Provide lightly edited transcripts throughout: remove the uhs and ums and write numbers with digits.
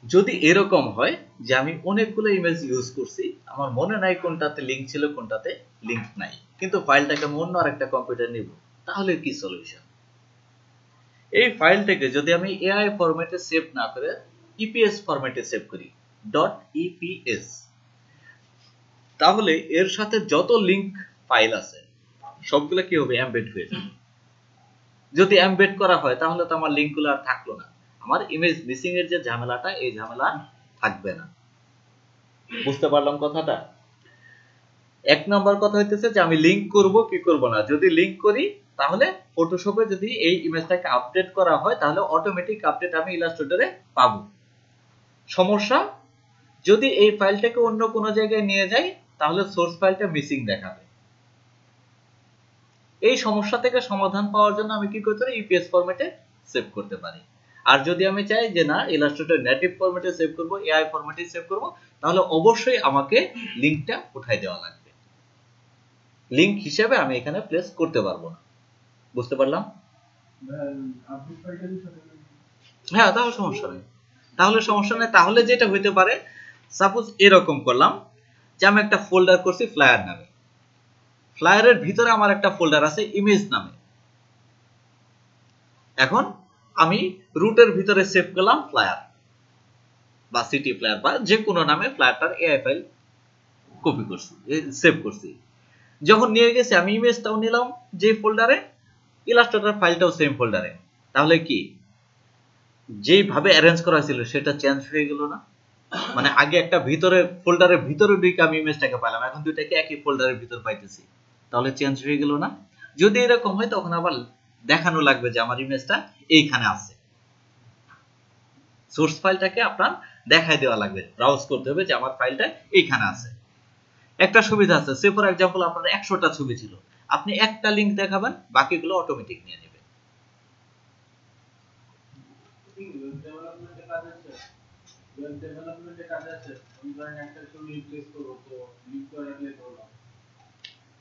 যদি এরকম হয় যে আমি অনেকগুলো ইমেজ ইউজ করছি, আমার মনে নাই কোনটাতে লিঙ্ক ছিল কোনটাতে লিঙ্ক নাই, কিন্তু ফাইলটাকে আমি অন্য আরেকটা কম্পিউটার নিব, তাহলে কি সলিউশন? এই ফাইলটাকে যদি আমি এআই ফরম্যাটে সেভ না করে ইপিএস ফরম্যাটে সেভ করি, .eps, তাহলে এর সাথে যত লিঙ্ক ফাইল আছে সবগুলো কি হবে? এমবেড হয়ে যাবে। যদি এমবেড করা হয় তাহলে তো আমার লিঙ্কগুলো আর থাকলো না, আমার ইমেজ মিসিং এর যে ঝামেলাটা, এই ঝামেলা থাকবে না। বুঝতে পারলাম কথাটা? এক নম্বর কথা হইতেছে যে আমি লিঙ্ক করব কি করব না। যদি লিঙ্ক করি তাহলে ফটোশপে যদি এই ইমেজটাকে আপডেট করা হয় তাহলে অটোমেটিক আপডেট আমি ইলাস্ট্রেটরে পাবো। সমস্যা, যদি এই ফাইলটাকে অন্য কোনো জায়গায় নিয়ে যাই তাহলে সোর্স ফাইলটা মিসিং দেখাবে। এই সমস্যা থেকে সমাধান পাওয়ার জন্য আমি কি করতে পারি? ইপিএস ফরম্যাটে সেভ করতে পারি। আর যদি আমি চাই যে না ইলাস্ট্রেটর নেটিভ ফরম্যাটে সেভ করব, এআই ফরম্যাটে সেভ করব, তাহলে অবশ্যই আমাকে লিঙ্কটা উঠাই দেওয়া লাগবে। লিঙ্ক হিসেবে আমি এখানে প্লেস করতে পারবো না। বুঝতে পারলাম? হ্যাঁ, তাহলে সমস্যা নেই। তাহলে যেটা হইতে পারে, সাপোজ এরকম করলাম যে আমি একটা ফোল্ডার করছি ফ্লায়ার নামে, ফ্লায়ারের ভিতরে আমার একটা ফোল্ডার আছে ইমেজ নামে। এখন আমি রুটের ভিতরে সেভ করলাম ফ্লায়ার বা সিটি ফ্লায়ার বা যে কোনো নামে ফ্লায়ারটার এআই ফাইল কপি করছি, সেভ করছি। যখন নিয়ে গেছি আমি ইমেজটাও নিলাম যে ফোল্ডারে, ইলাস্ট্রেটর ফাইলটাও সেম ফোল্ডারে, তাহলে কি যেইভাবে অ্যারেঞ্জ করা ছিল সেটা চেঞ্জ হয়ে গেল না? মানে আগে একটা ভিতরে ফোল্ডারের ভিতরে ঢুকে আমি ইমেজটাকে পাইলাম, এখন দুইটাকে একই ফোল্ডারের ভিতর পাইতেছি, তাহলে চেঞ্জ হয়ে গেল না? যদি এরকম হয় তখন আবার দেখানো লাগবে যে আমার ইমেজটা এইখানে আছে। সোর্স ফাইলটাকে আপনার দেখাই দেওয়া লাগবে, ব্রাউজ করতে হবে যে আমার ফাইলটা এইখানে আছে। একটা সুবিধা আছে, সে ফর এক্সাম্পল আপনার 100টা ছবি ছিল, আপনি একটা লিংক দেখাবেন, বাকিগুলো অটোমেটিক নিয়ে নেবে।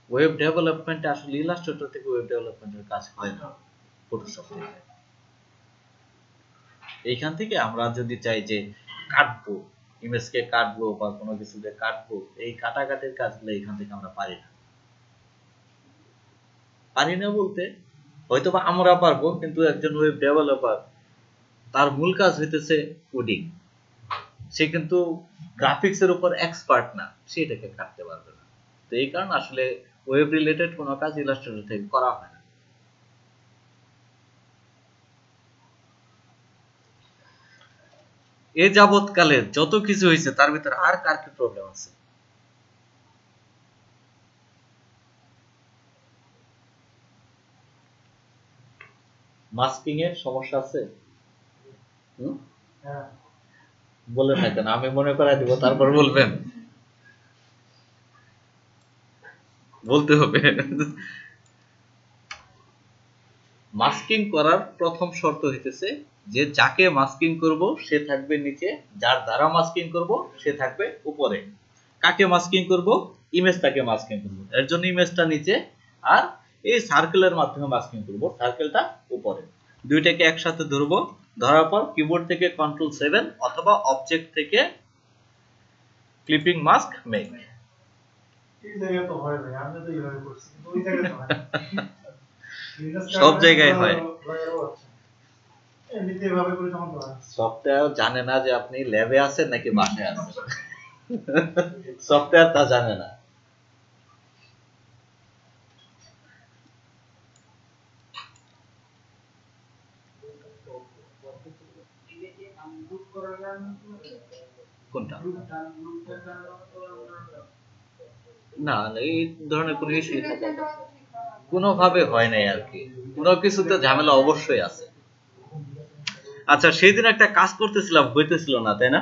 ওয়েব ডেভেলপমেন্টে আসলে ইলাস্ট্রেটর থেকে ওয়েব ডেভেলপমেন্টের কাজ হয় না, ফটোশপ থেকে। এইখান থেকে আমরা যদি চাই যে কাটবো, ইমেজকে কাটবো বা কোনো কিছুকে কাটবো, এই কাটাকাটির কাজগুলো এখান থেকে আমরা পারি না। বলতে হয়তো বা আমরা পারবো, কিন্তু একজন ওয়েব ডেভেলপার তার মূল কাজ হইতেছে কোডিং, সে কিন্তু গ্রাফিক্স এর উপর এক্সপার্ট না, সে এটাকে কাটতে পারবে না। তো এই কারণে আসলে ওয়েব রিলেটেড কোনো কাজ ইলাস্ট্রেটর থেকে করা হয় না। এ যাবৎকালে যত কিছু হয়েছে তার ভিতরে আর কার কি প্রবলেম আছে? মাস্কিং এর সমস্যা আছে? বলেন না কেন, আমি মনে করাই দিব, তারপর বলবেন। বলতে হবে। মাস্কিং করার প্রথম শর্ত হইতেছে যে যাকে মাস্কিং করব সে থাকবে নিচে, যার দ্বারা মাস্কিং করব সে থাকবে উপরে। কাকে মাস্কিং করব? ইমেজটাকে মাস্কিং করব, এর জন্য ইমেজটা নিচে, আর এই সার্কেলের মাধ্যমে মাস্কিং করব, সার্কেলটা উপরে। দুইটাকে একসাথে ধরবো, ধরার পর কিবোর্ড থেকে Ctrl+7 অথবা অবজেক্ট থেকে ক্লিপিং মাস্ক মেক। সব জায়গায় হয়। সফটওয়্যার জানে না যে আপনি ল্যাবে আছেন নাকি বাসায় আছেন। সফটওয়্যার তা জানে না। কোনটা? না, এই ধরনের কোনো ইস্যু থাকে না, কোনোভাবে হয় নাই আর কি, কোনো কিছুতে ঝামেলা অবশ্যই আছে। আচ্ছা, সেই দিন একটা কাজ করতেছিলাম, হইতেছিল না, তাই না?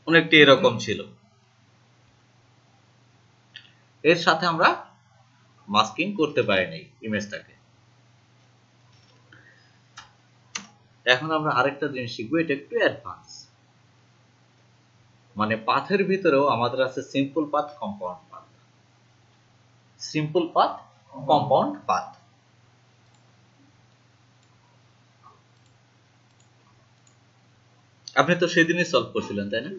অনেকটা এরকম ছিল। এর সাথে আমরা মাস্কিং করতে পারি নাই ইমেজটাকে। এখন আমরা আরেকটা জিনিস শিখবো, এটা একটু অ্যাডভান্স। মানে পাথের ভিতরেও আমাদের আছে simple path, compound path. Simple path, compound path. আপনি তো সেদিনই সলভ করছিলেন, তাই না?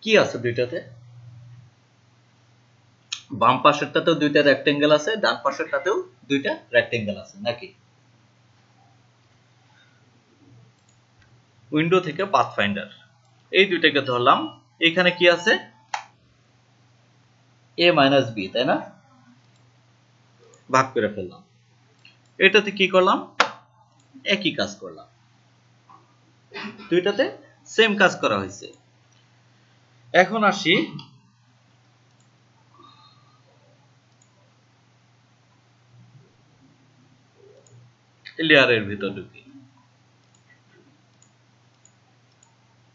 কি আছে দুইটাতে? বাম পাশেরটাতেও দুইটা রেক্টেঙ্গেল আছে, ডান পাশেরটাতেও দুইটা রেক্টেঙ্গেল আছে নাকি? উইন্ডো থেকে পাথফাইন্ডার, এই দুইটাকে ধরলাম। এখানে কি আছে? a মাইনাস বি, তাই না? ভাগ করে ফেললাম। এটাতে কি করলাম? একই কাজ করলাম, দুইটাতে সেম কাজ করা হয়েছে। এখন আসি লেয়ারের ভিতর ঢুকি।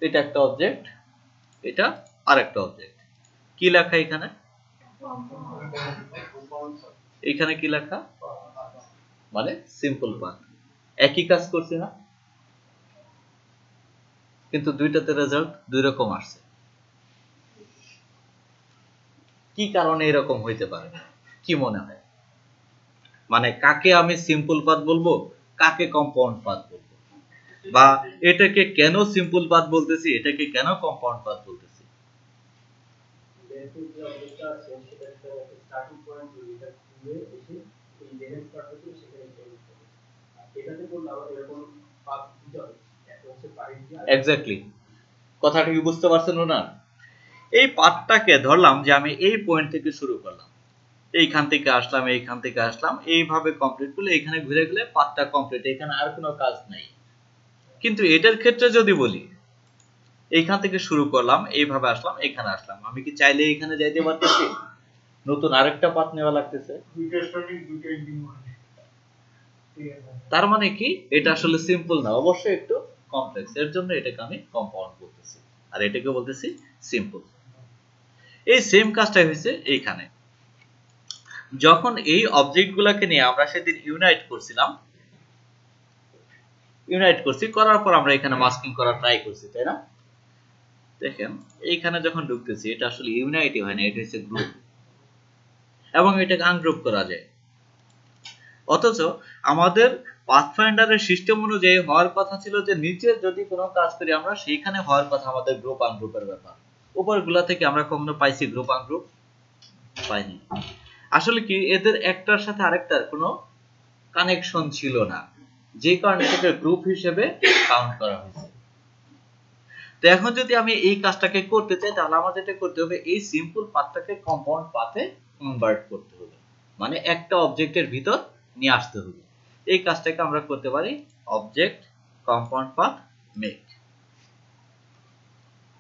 এটা একটা অবজেক্ট, এটা আরেকটা অবজেক্ট। কি লেখা এখানে? এখানে কি লেখা? মানে সিম্পল পাথ। একই কাজ করছি না? কিন্তু দুইটাতে রেজাল্ট দুই রকম আসছে। কি কারণে এরকম হইতে পারে? কি মনে হয়? মানে কাকে আমি সিম্পল পাথ বলবো, কাকে কম্পাউন্ড পাথ বলবো, বা এটাকে কেন সিম্পল পাথ বলতেছি, এটাকে কেন কম্পাউন্ড পাথ বলতেছি? এক্স্যাক্টলি, কথাটা কি বুঝতে পারছেন না? এই পাথটাকে ধরলাম যে আমি এই পয়েন্ট থেকে শুরু করলাম, এইখান থেকে আসলাম, এইখান থেকে আসলাম, এইভাবে কমপ্লিট করলে এখানে ঘুরে গেলে পাথটা কমপ্লিট, এখানে আর কোনো কাজ নাই। কিন্তু এটার ক্ষেত্রে যদি বলি, এইখান থেকে শুরু করলাম, এইভাবে আসলাম, এখানে আসলাম, আমি কি চাইলে এখানে যাইতে পারতেছি? নতুন আরেকটা পাথ নেওয়া লাগতেছে। তার মানে কি, এটা আসলে সিম্পল না, অবশ্যই একটু কমপ্লেক্স। এর জন্য এটাকে আমি কম্পাউন্ড বলতেছি, আর এটাকে বলতেছি সিম্পল। এই সেম কাজটাই হয়েছে এইখানে। যখন এই অবজেক্টগুলোকে নিয়ে আমরা সেদিন ইউনাইট করছিলাম, ইউনাইট করছি, করার পর আমরা এখানে মাস্কিং করার ট্রাই করছি, তাই না? দেখেন এইখানে যখন ঢুকতেছি, এটা আসলে ইউনাইটই হয় না, এটা হচ্ছে গ্রুপ, এবং এটাকে আনগ্রুপ করা যায়। অথচ আমাদের পাথফাইন্ডারের সিস্টেম অনুযায়ী হওয়ার কথা ছিল যে নিচে যদি কোনো কাজ করি আমরা, সেইখানে হওয়ার কথা আমাদের গ্রুপ আনগ্রুপের ব্যাপার। উপরগুলা থেকে আমরা কখনো পাইছি গ্রুপ আনগ্রুপ? পাইনি। আসলে কি, এদের একটার সাথে আরেকটার কোনো কানেকশন ছিল না, যে কারণে এটাকে গ্রুপ হিসেবে কাউন্ট করা হয়েছে। তো এখন যদি আমি এই কাজটাকে করতে চাই, তাহলে আমাদের যেটা করতে হবে, এই সিম্পল পাথটাকে কম্পাউন্ড পাথে কনভার্ট করতে হবে, মানে একটা অবজেক্টের ভিতর নিয়ে আসতে হবে। এই কাজটাকে আমরা করতে পারি object compound path make,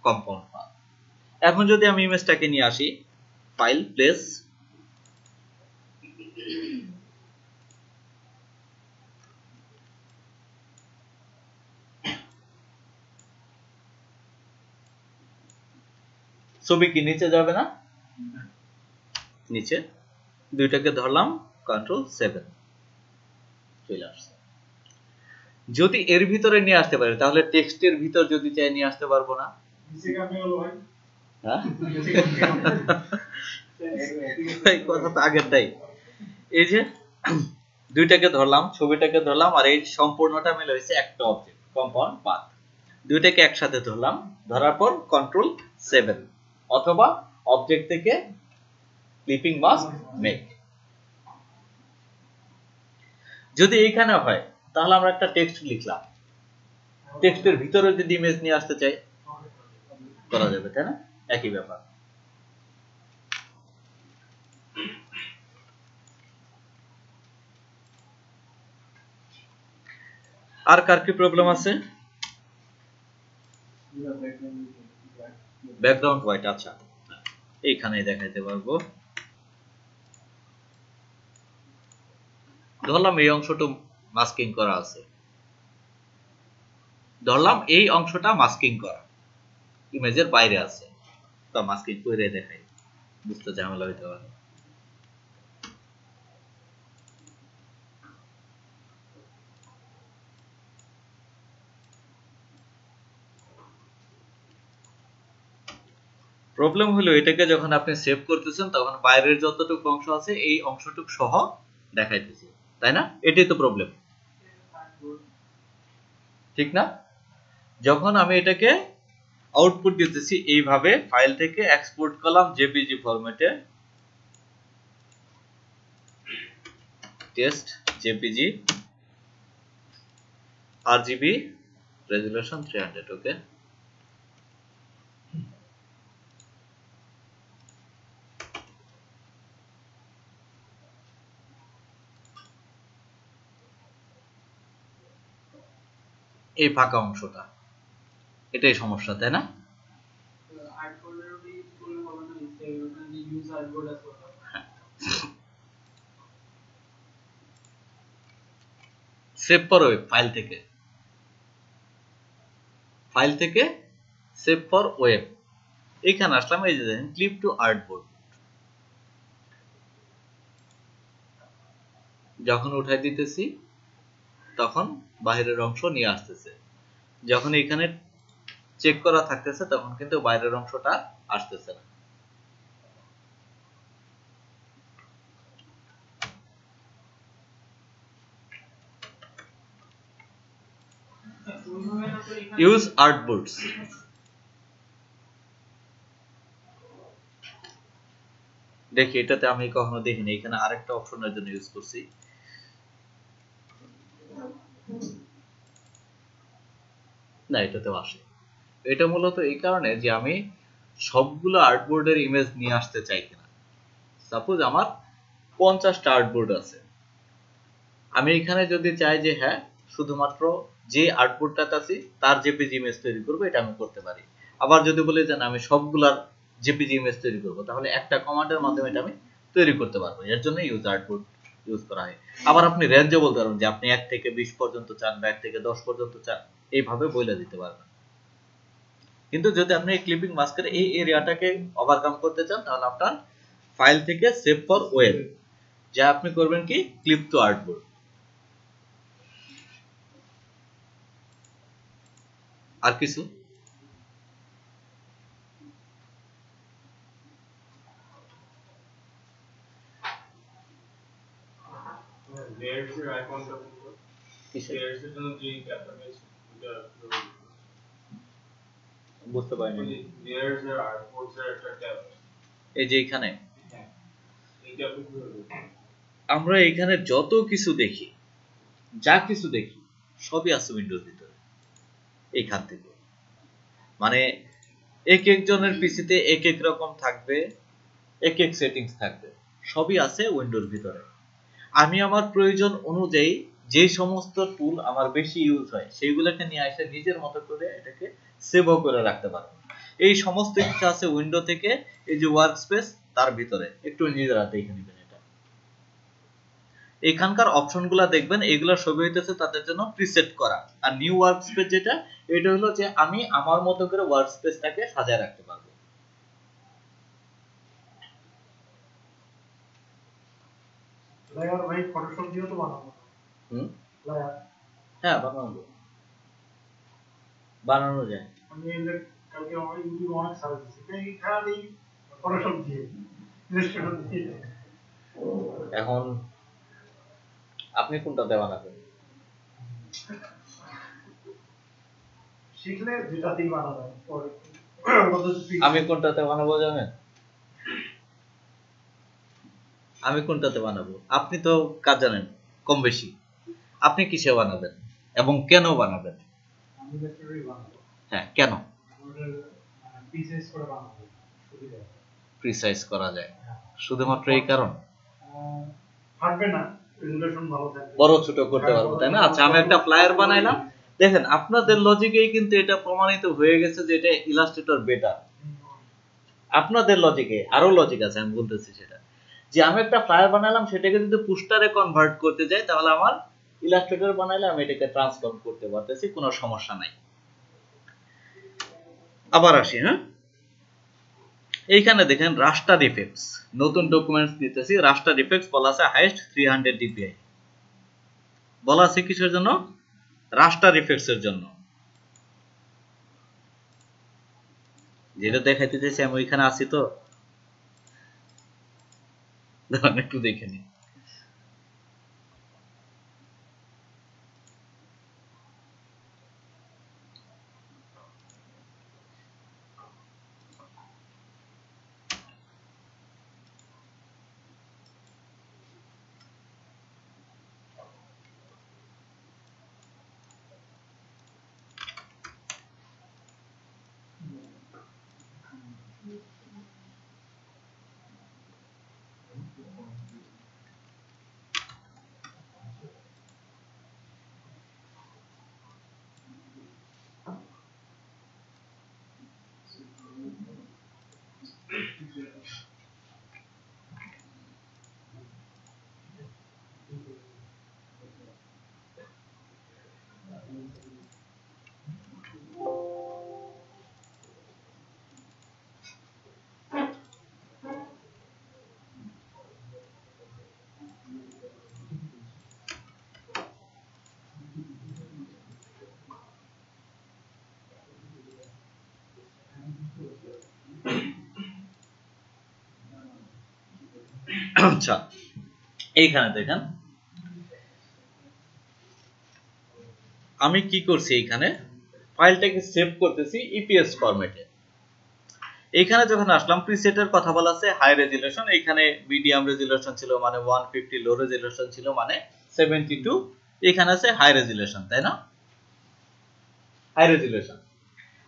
compound path. এখন যদি আমি ইমেজটাকে নিয়ে আসি, ফাইল, প্লেস, ছবি কি নিচে যাবে না? নিচে দুইটাকে ধরলাম, Ctrl+7, চলে আসছে। যদি এর ভিতরে নিয়ে আসতে পারি, তাহলে টেক্সটের ভিতর যদি চাই নিয়ে আসতে পারবো না? কথা তো আগেরটাই। এই যে দুইটাকে ধরলাম, ছবিটাকে ধরলাম, আর এই সম্পূর্ণটা মিলে হয়েছে একটা অবজেক্ট, কম্পাউন্ড পাথ। দুইটাকে একসাথে ধরলাম, ধরার পর Ctrl+7, অথবা অবজেক্ট থেকে ক্লিপিং মাস্ক মেক। যদি এইখানে হয়, তাহলে আমরা একটা টেক্সট লিখলাম, টেক্সটের ভিতরে যদি ইমেজ নিয়ে আসতে চাই করা যাবে, তাই না? একই ব্যাপার। আর কার কি প্রবলেম আছে? ব্যাকগ্রাউন্ড হোয়াইট, আচ্ছা এইখানে দেখাইতে পারবো। ধরলাম এই অংশটা মাস্কিং করা আছে, ধরলাম এই অংশটা মাস্কিং করা, ইমেজের বাইরে আছে, তো মাস্কিং করে দেখাই, বুঝতে ঝামেলা হইতে পারে। প্রবলেম হলো এটাকে যখন আপনি সেভ করতেছেন তখন বাইরের যতটুকু অংশ আছে এই অংশটুকু সহ দেখাইতেছে, তাই না? এটাই তো প্রবলেম, ঠিক না? যখন আমি এটাকে আউটপুট দিতেছি এইভাবে ফাইল থেকে এক্সপোর্ট করলাম জেপিজি ফরম্যাটে, টেস্ট জেপিজি আরজিবি রেজোলিউশন 300, ওকে। এই ফাঁকা অংশটা, এটাই সমস্যা, তাই না? সেভ ফর ওয়েব ফাইল থেকে সেভ ফর ওয়েব, এখানে আসলাম, এই যে দেখেন ক্লিপ টু আর্টবোর্ড, যখন উঠাই দিতেছি তখন বাইরের অংশ নিয়ে আসতেছে, যখন এখানে চেক করা থাকতেছে তখন কিন্তু বাইরের অংশটা আসতেছে না। ইউজ আর্টবোর্ডস, দেখি এটাতে আমি কখনো দেখিনি, এখানে আরেকটা অপশনের জন্য ইউজ করছি। না, এটাতেও আসে। এটা মূলত এই কারণে যে আমি সবগুলো আর্টবোর্ডের ইমেজ নিয়ে আসতে চাই কিনা। সাপোজ আমার 50টা আর্টবোর্ড আছে, আমি এখানে যদি চাই যে হ্যাঁ শুধুমাত্র যে আর্টবোর্ডটাতে আছি তার জেপিজি ইমেজ তৈরি করবো, এটা আমি করতে পারি। আবার যদি বলি যে আমি সবগুলার জেপিজি ইমেজ তৈরি করবো, তাহলে একটা কমান্ডের মাধ্যমে এটা আমি তৈরি করতে পারবো। এর জন্য ইউজ আর্টবোর্ড ইউজ করা হয়। আবার আপনি রেঞ্জও বলতে পারবেন যে আপনি 1 থেকে 20 পর্যন্ত চান বা 1 থেকে 10 পর্যন্ত চান, এইভাবে বলে দিতে পারবেন। কিন্তু যদি আপনি এই ক্লিপিং মাস্কের এই এরিয়াটাকে ওভারকাম করতে চান, তাহলে আপনার ফাইল থেকে সেভ ফর ওয়েব, যা আপনি করবেন কি ক্লিপ টু আর্টবোর্ড। আর কিছু বুঝতে পারিনি। এই যে এখানে আমরা এখানে যত কিছু দেখি, যা কিছু দেখি সবই আছে উইন্ডোর ভিতরে। এইখান থেকে মানে এক একজনের পিসিতে এক এক রকম থাকবে, এক এক সেটিংস থাকবে, সবই আছে উইন্ডোর ভিতরে। আমি আমার প্রয়োজন অনুযায়ী যে সমস্ত টুল আমার বেশি ইউজ হয় সেইগুলোকে নিয়ে এসে নিজের মতো করে এটাকে সেভও করে রাখতে পারবো। এই সমস্ত কিছু আছে উইন্ডো থেকে, এই যে ওয়ার্ক স্পেস তার ভিতরে একটু নিজেরা দেখে নেবেন। এটা এখানকার অপশনগুলো দেখবেন, এগুলো সবই হইতেছে তাদের জন্য প্রিসেট করা। আর নিউ ওয়ার্ক স্পেস যেটা, এটা হলো যে আমি আমার মতো করে ওয়ার্ক স্পেসটাকে সাজায় রাখতে পারবো। লায়ার ভাই ফটোশপ দিয়েও তো বানাবো। লায়ার হ্যাঁ, বানানো যায়। আমি কালকে আমার ইউটিউবে অনেক সার্চ দিচ্ছি, খালি ফটোশপ দিয়ে ইলাস্ট্রেটর দিয়ে। এখন আপনি কোনটাতে বানাবেন? শিখলে যেটাতেই বানাবো। আমি কোনটাতে বানাবো জানেন? আমি কোনটাতে বানাবো? আপনি তো কাজ জানেন কম বেশি, আপনি কিসে বানাবেন এবং কেন বানাবেন? আমি ইলাস্ট্রেটরই বানাবো। হ্যাঁ, কেন? প্রিসাইজ করে বানাবো, সুবিধা প্রিসাইজ করা যায় শুধুমাত্র এই কারণ, ফাটবে না, রেজোলিউশন ভালো থাকবে, বড় ছোট করতে পারবো, তাই না? আচ্ছা, আমি একটা ফ্লায়ার বানাইলাম, দেখেন আপনাদের লজিকেই কিন্তু এটা প্রমাণিত হয়ে গেছে যে এটা ইলাস্ট্রেটর বেটার। আপনাদের লজিকে আরো লজিক আছে, আমি বলতেছি সেটা, যে আমি একটা ফ্লায়ার বানালাম, সেটাকে যদি পোস্টারে কনভার্ট করতে যাই তাহলে আমার ইলাস্ট্রেটর বানাইলে আমি এটাকে ট্রান্সফর্ম করতে পারতেছি, কোনো সমস্যা নাই। আবার আসি, হ্যাঁ, এইখানে দেখেন রাস্টার ইফেক্টস, নতুন ডকুমেন্টস দিতেছি। রাস্টার ইফেক্টস বলা আছে হাইয়েস্ট 300 dpi, বলা আছে কিসের জন্য? রাস্টার ইফেক্টস এর জন্য। যেটা দেখাইতে চাইছি আমি ওইখানে আছি তো, দাঁড়ান একটু দেখে নিই। আচ্ছা, এইখানে দেখেন আমি কি করছি, এইখানে ফাইলটাকে সেভ করতেছি ইপিএস ফরম্যাটে। এইখানে যখন আসলাম প্রিসেটের কথা বলা আছে হাই রেজুলেশন, এইখানে মিডিয়াম রেজুলেশন ছিল মানে 150, লো রেজুলেশন ছিল মানে 72, এখানে আছে হাই রেজুলেশন, তাই না? হাই রেজুলেশন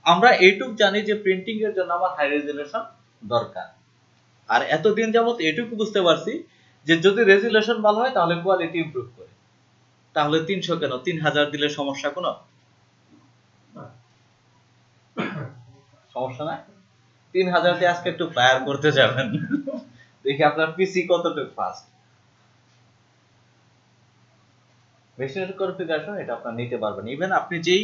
আমরা এইটুক জানি যে প্রিন্টিং এর জন্য আমার হাই রেজুলেশন দরকার, আর এতদিন যাবত এটুকু বুঝতে পারছি যে যদি রেজুলেশন ভালো হয় তাহলে কোয়ালিটি ইমপ্রুভ করে। তাহলে 300 কেন, 3000 দিলে সমস্যা কোনো? সমস্যা নাই। 3000 দিয়ে আজকে একটু ফায়ার করতে যাবেন, দেখি আপনার পিসি কতটুকু ফাস্ট। মেশিনের কনফিগারেশন এটা আপনার নিতে পারবেন, ইভেন আপনি যেই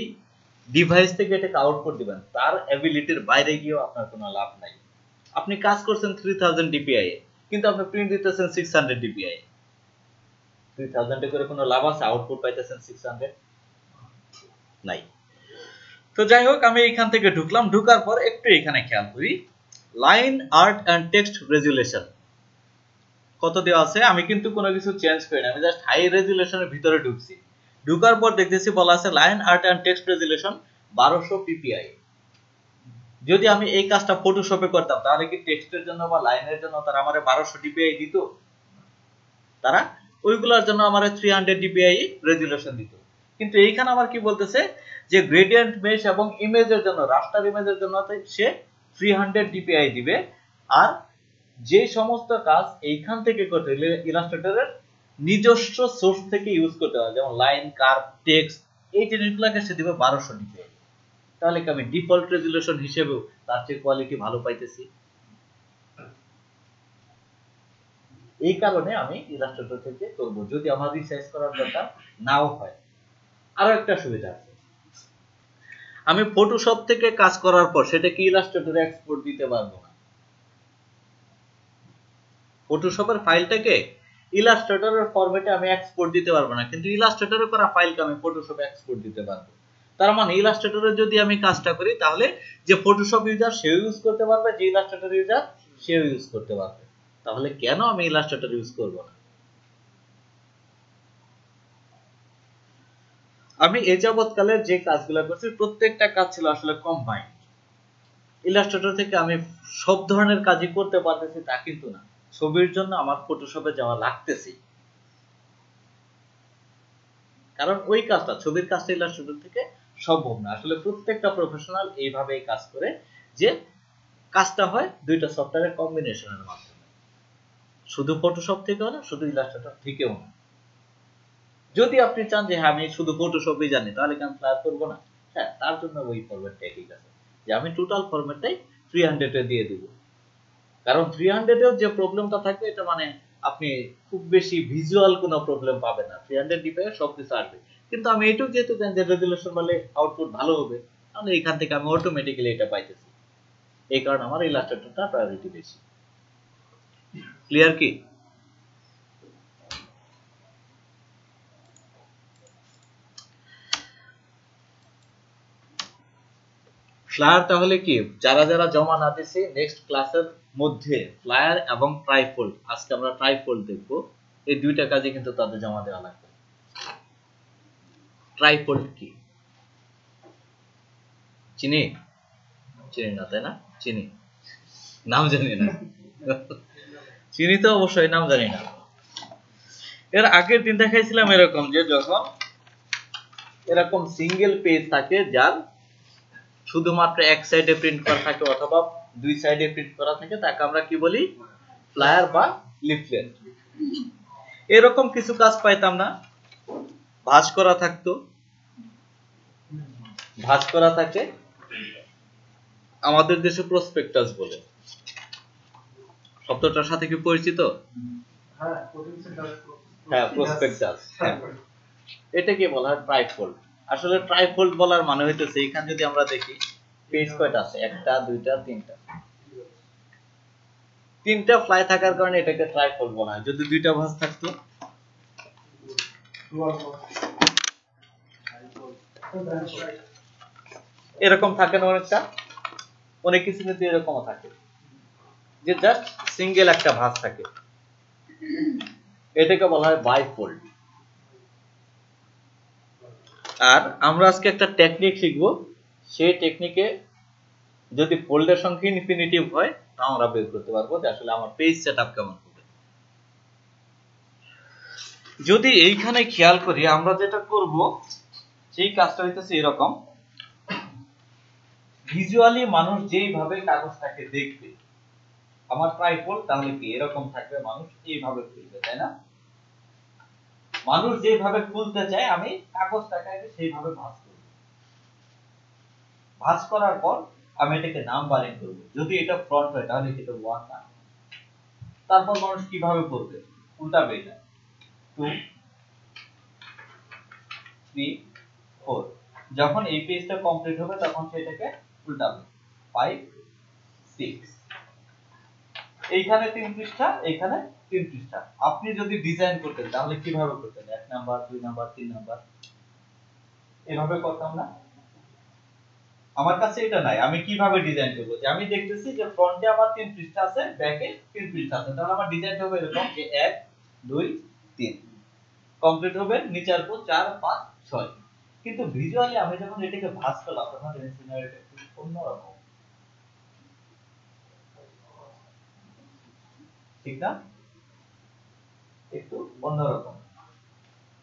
ডিভাইস থেকে এটাকে আউটপুট দিবেন তার অ্যাবিলিটির বাইরে গিয়েও আপনার কোনো লাভ নাই। আপনি কাজ করছেন 3000 ডিপিআই এ, কিন্তু আপনি প্রিন্ট দিতেছেন 600 ডিপিআই এ, 3000 এ করে কোনো লাভ আছে? আউটপুট পাইতেছেন 600 নাই। তো যাই হোক, আমি এখান থেকে ঢুকলাম, ঢুকার পর একটু এখানে খেয়াল করি, line art and text resolution কত দেওয়া আছে। আমি কিন্তু কোনো কিছু চেঞ্জ করি না, আমি জাস্ট হাই রেজুলেশনের ভিতরে ঢুকছি। ঢুকার পর দেখতেছি বলা আছে line art and text resolution 1200 PPI. যদি আমি এই কাজটা ফটোশপে করতাম তাহলে কি টেক্সটের জন্য বা লাইনের জন্য তারা আমারে 1200 ডিপিআই দিত? তারা ওইগুলোর জন্য আমারে 300 ডিপিআই রেজুলেশন দিত। কিন্তু এইখানে আমার কি বলতেছে যে গ্রেডিয়েন্ট মেশ এবং ইমেজের জন্য, রাস্টার ইমেজের জন্য সে 300 ডিপিআই দিবে। আর যে সমস্ত কাজ এইখান থেকে করতে হলে ইলাস্ট্রেটরের নিজস্ব সোর্স থেকে ইউজ করতে হয়, যেমন লাইন, কার্ভ, টেক্সট, এই জিনিসগুলোকে সে দিবে 1200 ডিপিআই। তাহলে কি আমি ডিফল্ট রেজুলেশন হিসেবেও তার চেয়ে কোয়ালিটি ভালো পাইতেছি? এই কারণে আমি ইলাস্ট্রেটর থেকে করব, যদি আমার রিসাইজ করার দরকার নাও হয়। আরো একটা সুবিধা আছে, আমি ফটোশপ থেকে কাজ করার পর সেটা কি ইলাস্ট্রেটরে এক্সপোর্ট দিতে পারবো না। ফটোশপের ফাইলটাকে ইলাস্ট্রেটরের ফরম্যাটে আমি এক্সপোর্ট দিতে পারবো না, কিন্তু ইলাস্ট্রেটরে করা ফাইলকে আমি ফটোশপে এক্সপোর্ট দিতে পারবো। তার মানে ইলাস্ট্রেটরে যদি আমি কাজটা করি তাহলে যে ফটোশপ ইউজার সেও ইউজ করতে পারবে, যে ইলাস্ট্রেটর ইউজার সেও ইউজ করতে পারবে। তাহলে কেন আমি ইলাস্ট্রেটর ইউজ করব না? আমি এ যাবৎকালে যে কাজগুলো করছি প্রত্যেকটা কাজ ছিল আসলে কম্বাইন্ড। ইলাস্ট্রেটর থেকে আমি সব ধরনের কাজই করতে পারতেছি তা কিন্তু না, ছবির জন্য আমার ফটোশপে যাওয়া লাগতেছে, কারণ ওই কাজটা, ছবির কাজটা ইলাস্ট্রেটর থেকে সম্ভব না। আসলে প্রত্যেকটা প্রফেশনাল এইভাবেই কাজ করে যে কাজটা হয় দুইটা সফটওয়্যারের কম্বিনেশনের মাধ্যমে, শুধু ফটোশপ থেকেও না, শুধু ইলাস্ট্রেটর থেকেও না। যদি আপনি চান যে হ্যাঁ আমি শুধু ফটোশপই জানি, তাহলে কেন ফ্লায়ার করবো না? হ্যাঁ, তার জন্য ওই ফরম্যাটটাই ঠিক আছে, যে আমি টোটাল ফরম্যাটটাই 300 এ দিয়ে দিব। কারণ 300 এও যে প্রবলেমটা থাকবে এটা মানে আপনি খুব বেশি ভিজুয়াল কোনো প্রবলেম পাবেন না, 300 ডিপিআই সবকিছু আসবে। কিন্তু আমি এইটুকু যেহেতু জানি যে রেজুলেশন বলে আউটপুট ভালো হবে, তাহলে এখান থেকে আমি অটোমেটিক্যালি এটা পাইতেছি। এই কারণে আমার ইলাস্ট্রেটরটা প্রায়োরিটি বেশি। ক্লিয়ার কি? ফ্লায়ার তাহলে কি, যারা যারা জমা না দিছে নেক্সট ক্লাসের মধ্যে ফ্লায়ার এবং ট্রাইফোল্ড, আজকে আমরা ট্রাইফোল্ড দেখব, এই দুইটা কাজে কিন্তু তাদের জমা দেওয়া লাগবে। ট্রাইফোল্ড কি চিনি? চিনি না, তাই না? চিনি, নাম জানি না। চিনি তো অবশ্যই, নাম জানি না। এর আগের দিন দেখাইছিলাম এরকম যে যখন এরকম সিঙ্গেল পেজ থাকে যার শুধুমাত্র এক সাইডে প্রিন্ট করা থাকে অথবা দুই সাইডে প্রিন্ট করা থাকে, তাকে আমরা কি বলি? ফ্লায়ার বা লিফলেট। এরকম কিছু কাজ পাইতাম না, ভাঁজ করা থাকতো, ভাঁজ করা থাকে, আমাদের দেশে প্রসপেক্টাস বলে। শব্দটার সাথে কি পরিচিত? হ্যাঁ, প্রসপেক্টাস। এটাকে বলা হয় ট্রাইফোল্ড। আসলে ট্রাইফোল্ড বলার মানে হইতেছে, এখানে যদি আমরা দেখি পেজ কয়টা আছে, একটা দুইটা তিনটা, তিনটা ফ্লাই থাকার কারণে এটাকে ট্রাইফোল্ড বলা হয়। যদি দুইটা ভাঁজ থাকতো, এরকম থাকে না অনেকটা, অনেক কিছু কিন্তু এরকমও থাকে যে জাস্ট সিঙ্গেল একটা ভাঁজ থাকে, এটাকে বলা হয় বাইফোল্ড। আর আমরা আজকে একটা টেকনিক শিখবো, সেই টেকনিকে যদি ফোল্ডের সংখ্যা ইনফিনিটিভ হয় তা আমরা বের করতে পারবো যে আসলে আমার পেজ সেটআপ কেমন হবে। যদি এইখানে খেয়াল করি, আমরা যেটা করব সেই কাজটা হইতেছে এরকম, ভিজুয়ালি মানুষ যেইভাবে কাগজটাকে দেখবে, আমার ট্রাইফোল্ড তাহলে কি এরকম থাকবে, মানুষ এইভাবে খুলবে, তাই না? মানুষ যেভাবে খুলতে চায় আমি কাগজটাকে সেইভাবে ভাঁজ করব। ভাঁজ করার পর আমি এটাকে নাম্বারিং করব। যদি এটা ফ্রন্ট হয় তাহলে এটা 1 না। তারপর মানুষ কিভাবে পড়বে? উল্টাবে এটা, 2 3 4। যখন এই পেজটা কমপ্লিট হবে তখন সেটাকে উল্টাবে, 5 6। এইখানে 3 পৃষ্ঠা, এইখানে 3 পৃষ্ঠা। আপনি যদি ডিজাইন করতেন তাহলে কিভাবে করতেন? 1 নাম্বার 2 নাম্বার 3 নাম্বার এভাবে করতাম না? আমার কাছে এটা নাই, আমি কিভাবে ডিজাইন করব? যে আমি দেখতেছি যে ফ্রন্টে আমার 3 পৃষ্ঠা আছে, ব্যাকে 3 পৃষ্ঠা আছে, তাহলে আমার ডিজাইনটা হবে এরকম যে 1 2 3 কমপ্লিট হবে, নিচের পর 4 5 6। কিন্তু ভিজুয়ালি আমি যখন এটাকে ভাঁজ করলাম তখন সিনারিটা একটু অন্যরকম, ঠিক না? একটু অন্যরকম।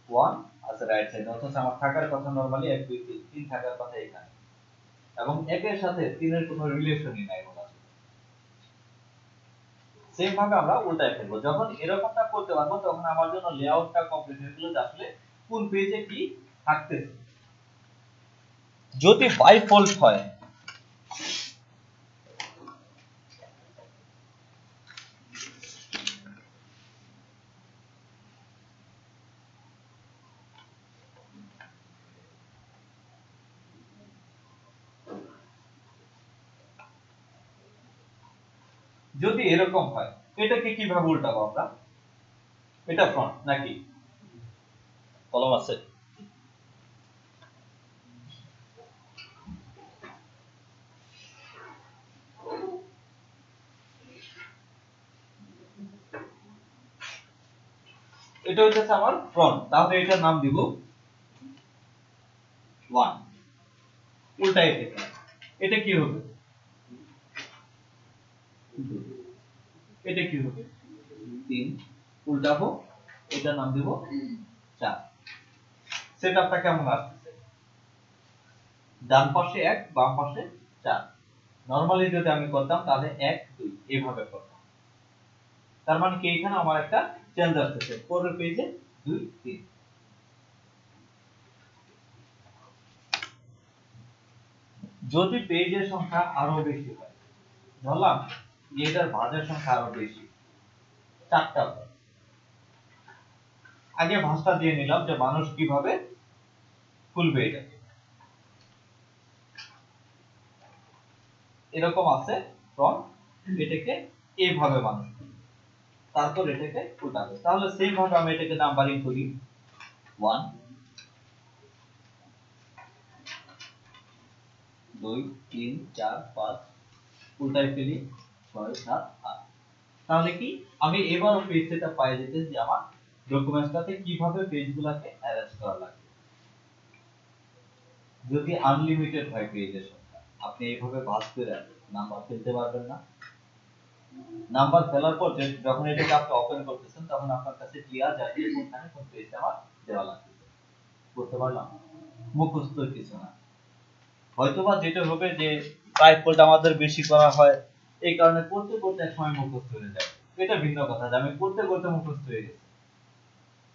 1 আছে রাইট সাইড, অথচ আমার থাকার কথা নরমালি 1 2 3 3 থাকার কথা এখানে, এবং একের সাথে 3 এর কোনো রিলেশনই নাই বলা যায়। সেম ভাবে আমরা উল্টায় ফেলবো। যখন এরকমটা করতে পারবো তখন আমার জন্য লেআউটটা কমপ্লিট হয়ে গেল, যে আসলে কোন পেজে কি থাকতেছে। যদি বাইফোল্ড হয়, যদি এরকম হয়, এটাকে কিভাবে উল্টাবো আমরা? এটা ফ্রন্ট নাকি কলম আছে? এটা হচ্ছে আমার ফ্রন্ট, তাহলে এটার নাম দিব 1। উল্টাই থেকে এটা কি হবে? এটা কি হবে? 3। উল্টাবো, এটার নাম দিব 4। সেটআপটা কেমন আসছে? ডান পাশে 1 বাম পাশে 4। নরমালি যদি আমি করতাম তাহলে 1 2 এইভাবে করতাম। তার মানে কি এখানে আমার একটা চেঞ্জ আসছে, পরের পেজে 2 3। যদি পেজের সংখ্যা আরো বেশি হয়, ধরলাম যে এটার ভাঁজের সংখ্যা আরো বেশি, 4টা, আগে ভাঁজটা দিয়ে নিলাম যে মানুষ কিভাবে খুলবে। এটাকে এরকম আছে ফ্রন্ট, এটাকে এইভাবে মানুষ খুলবে, তারপর এটাকে উল্টাবে। তাহলে সেম ভাবে আমি এটাকে নাম্বারিং করি, 1 2 3 4 5 উল্টাই ফেলি 6 7 8। তাহলে কি আমি এবার পেজ সেটআপ পাই যেতে যে আমার ডকুমেন্টসটাতে কিভাবে পেজগুলোকে অ্যারেঞ্জ করা লাগবে। যদি আনলিমিটেড হয় পেজের সংখ্যা, আপনি এইভাবে ভাঁজ করে নাম্বার ফেলতে পারবেন না। নাম্বার ফেলার পর যখন এটাকে আপনি ওপেন করতেছেন তখন আপনার কাছে ক্লিয়ার যায় যে কোনখানে কোন পেজটা আমার দেওয়া লাগবে। বুঝতে পারলাম? মুখস্থ কিছু না। হয়তোবা যেটা হবে যে ট্রাইপড আমাদের বেশি করা হয়, এই কারণে করতে করতে এক সময় মুখস্থ হয়ে যায়। এটা ভিন্ন কথা যে আমি করতে করতে মুখস্থ হয়ে গেছে,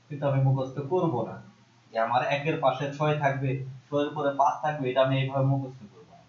কিন্তু আমি মুখস্থ করব না যে আমার একের পাশে 6 থাকবে, 6 এর পরে 5 থাকবে, এটা আমি এইভাবে মুখস্থ করব না।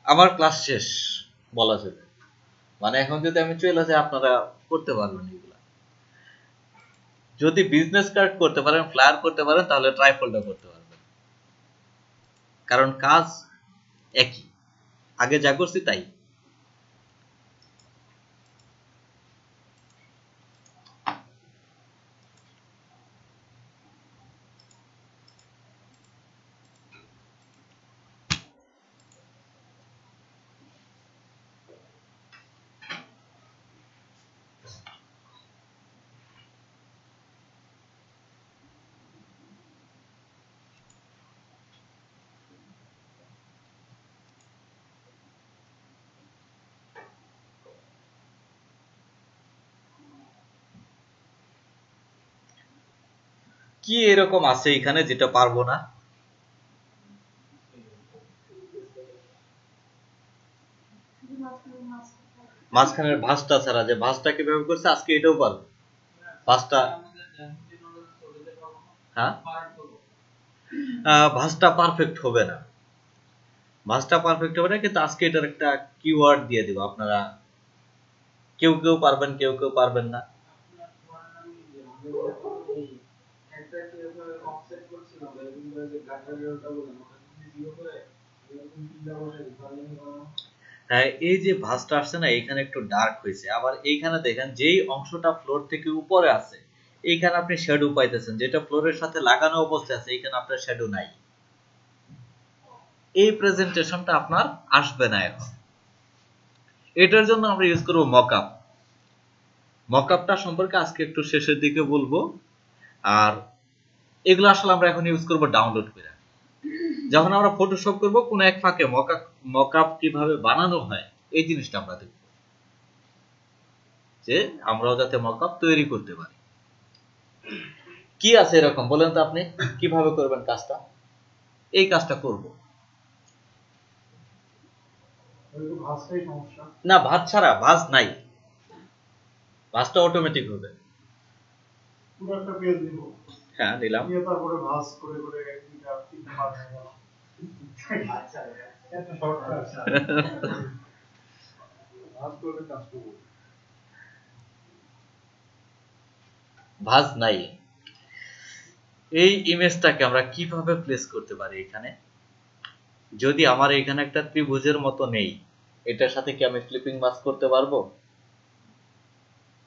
আমার ক্লাস শেষ বলা যাবে, মানে এখন যদি আমি চলে যাই আপনারা করতে পারবেন এগুলা। যদি বিজনেস কার্ড করতে পারেন, ফ্লায়ার করতে পারেন, তাহলে ট্রাইফলটা করতে পারবেন, কারণ কাজ একই, আগে যা করছি তাই। কি এরকম আছে এখানে যেটা পারবো না? মাঝখানের ভাঁজটা ছাড়া, যে ভাঁজটা কিভাবে করছে আজকে এটাও পারবো। ভাঁজটা, হ্যাঁ, ভাঁজটা পারফেক্ট হবে না, ভাঁজটা পারফেক্ট হবে না, কিন্তু আজকে এটার একটা কিওয়ার্ড দিয়ে দিব, আপনারা কেউ কেউ পারবেন, কেউ কেউ পারবেন না। হ্যাঁ, এই যে ভাঁজটা আসছে না, এখানে একটু ডার্ক হয়েছে, আবার এইখানে দেখেন যেই অংশটা ফ্লোর থেকে উপরে আছে এইখানে আপনি শ্যাডো পাইতেছেন, যেটা ফ্লোরের সাথে লাগানো অবস্থায় আছে এইখানে আপনার শ্যাডো নাই। এই প্রেজেন্টেশনটা আপনার আসবে না এখন। এটার জন্য আমরা ইউজ করব মকআপ। মকআপটা সম্পর্কে আজকে একটু শেষের দিকে বলবো, আর এগুলো আসলে আমরা এখন ইউজ করব ডাউনলোড করে। যখন আমরা ফটোশপ করব কোন এক ফাঁকে মকআপ কিভাবে বানানো হয় এই জিনিসটা আমরা দেখব, যে আমরাও যাতে মকআপ তৈরি করতে পারি। কি আছে এরকম বলেন তো আপনি কিভাবে করবেন কাজটা? এই কাজটা করব না, ভাঁজ ছাড়া, ভাঁজ নাই, ভাঁজটা অটোমেটিক হবে। পুরো একটা পেজ দিব, হ্যাঁ নিলাম, দিয়ে তারপরে ভাঁজ করে করে একটা তিনটা ভাঁজ হয়ে গেল। আচ্ছা, এত শর্টকাট আছে, ভাঁজ করে কাজ করব। ভাঁজ নাই। এই ইমেজটাকে আমরা কিভাবে প্লেস করতে পারি এখানে? যদি আমার এখানে একটা ত্রিভুজের মতো নেই, এটার সাথে কি আমি ফ্লিপিং মাস্ক করতে পারবো?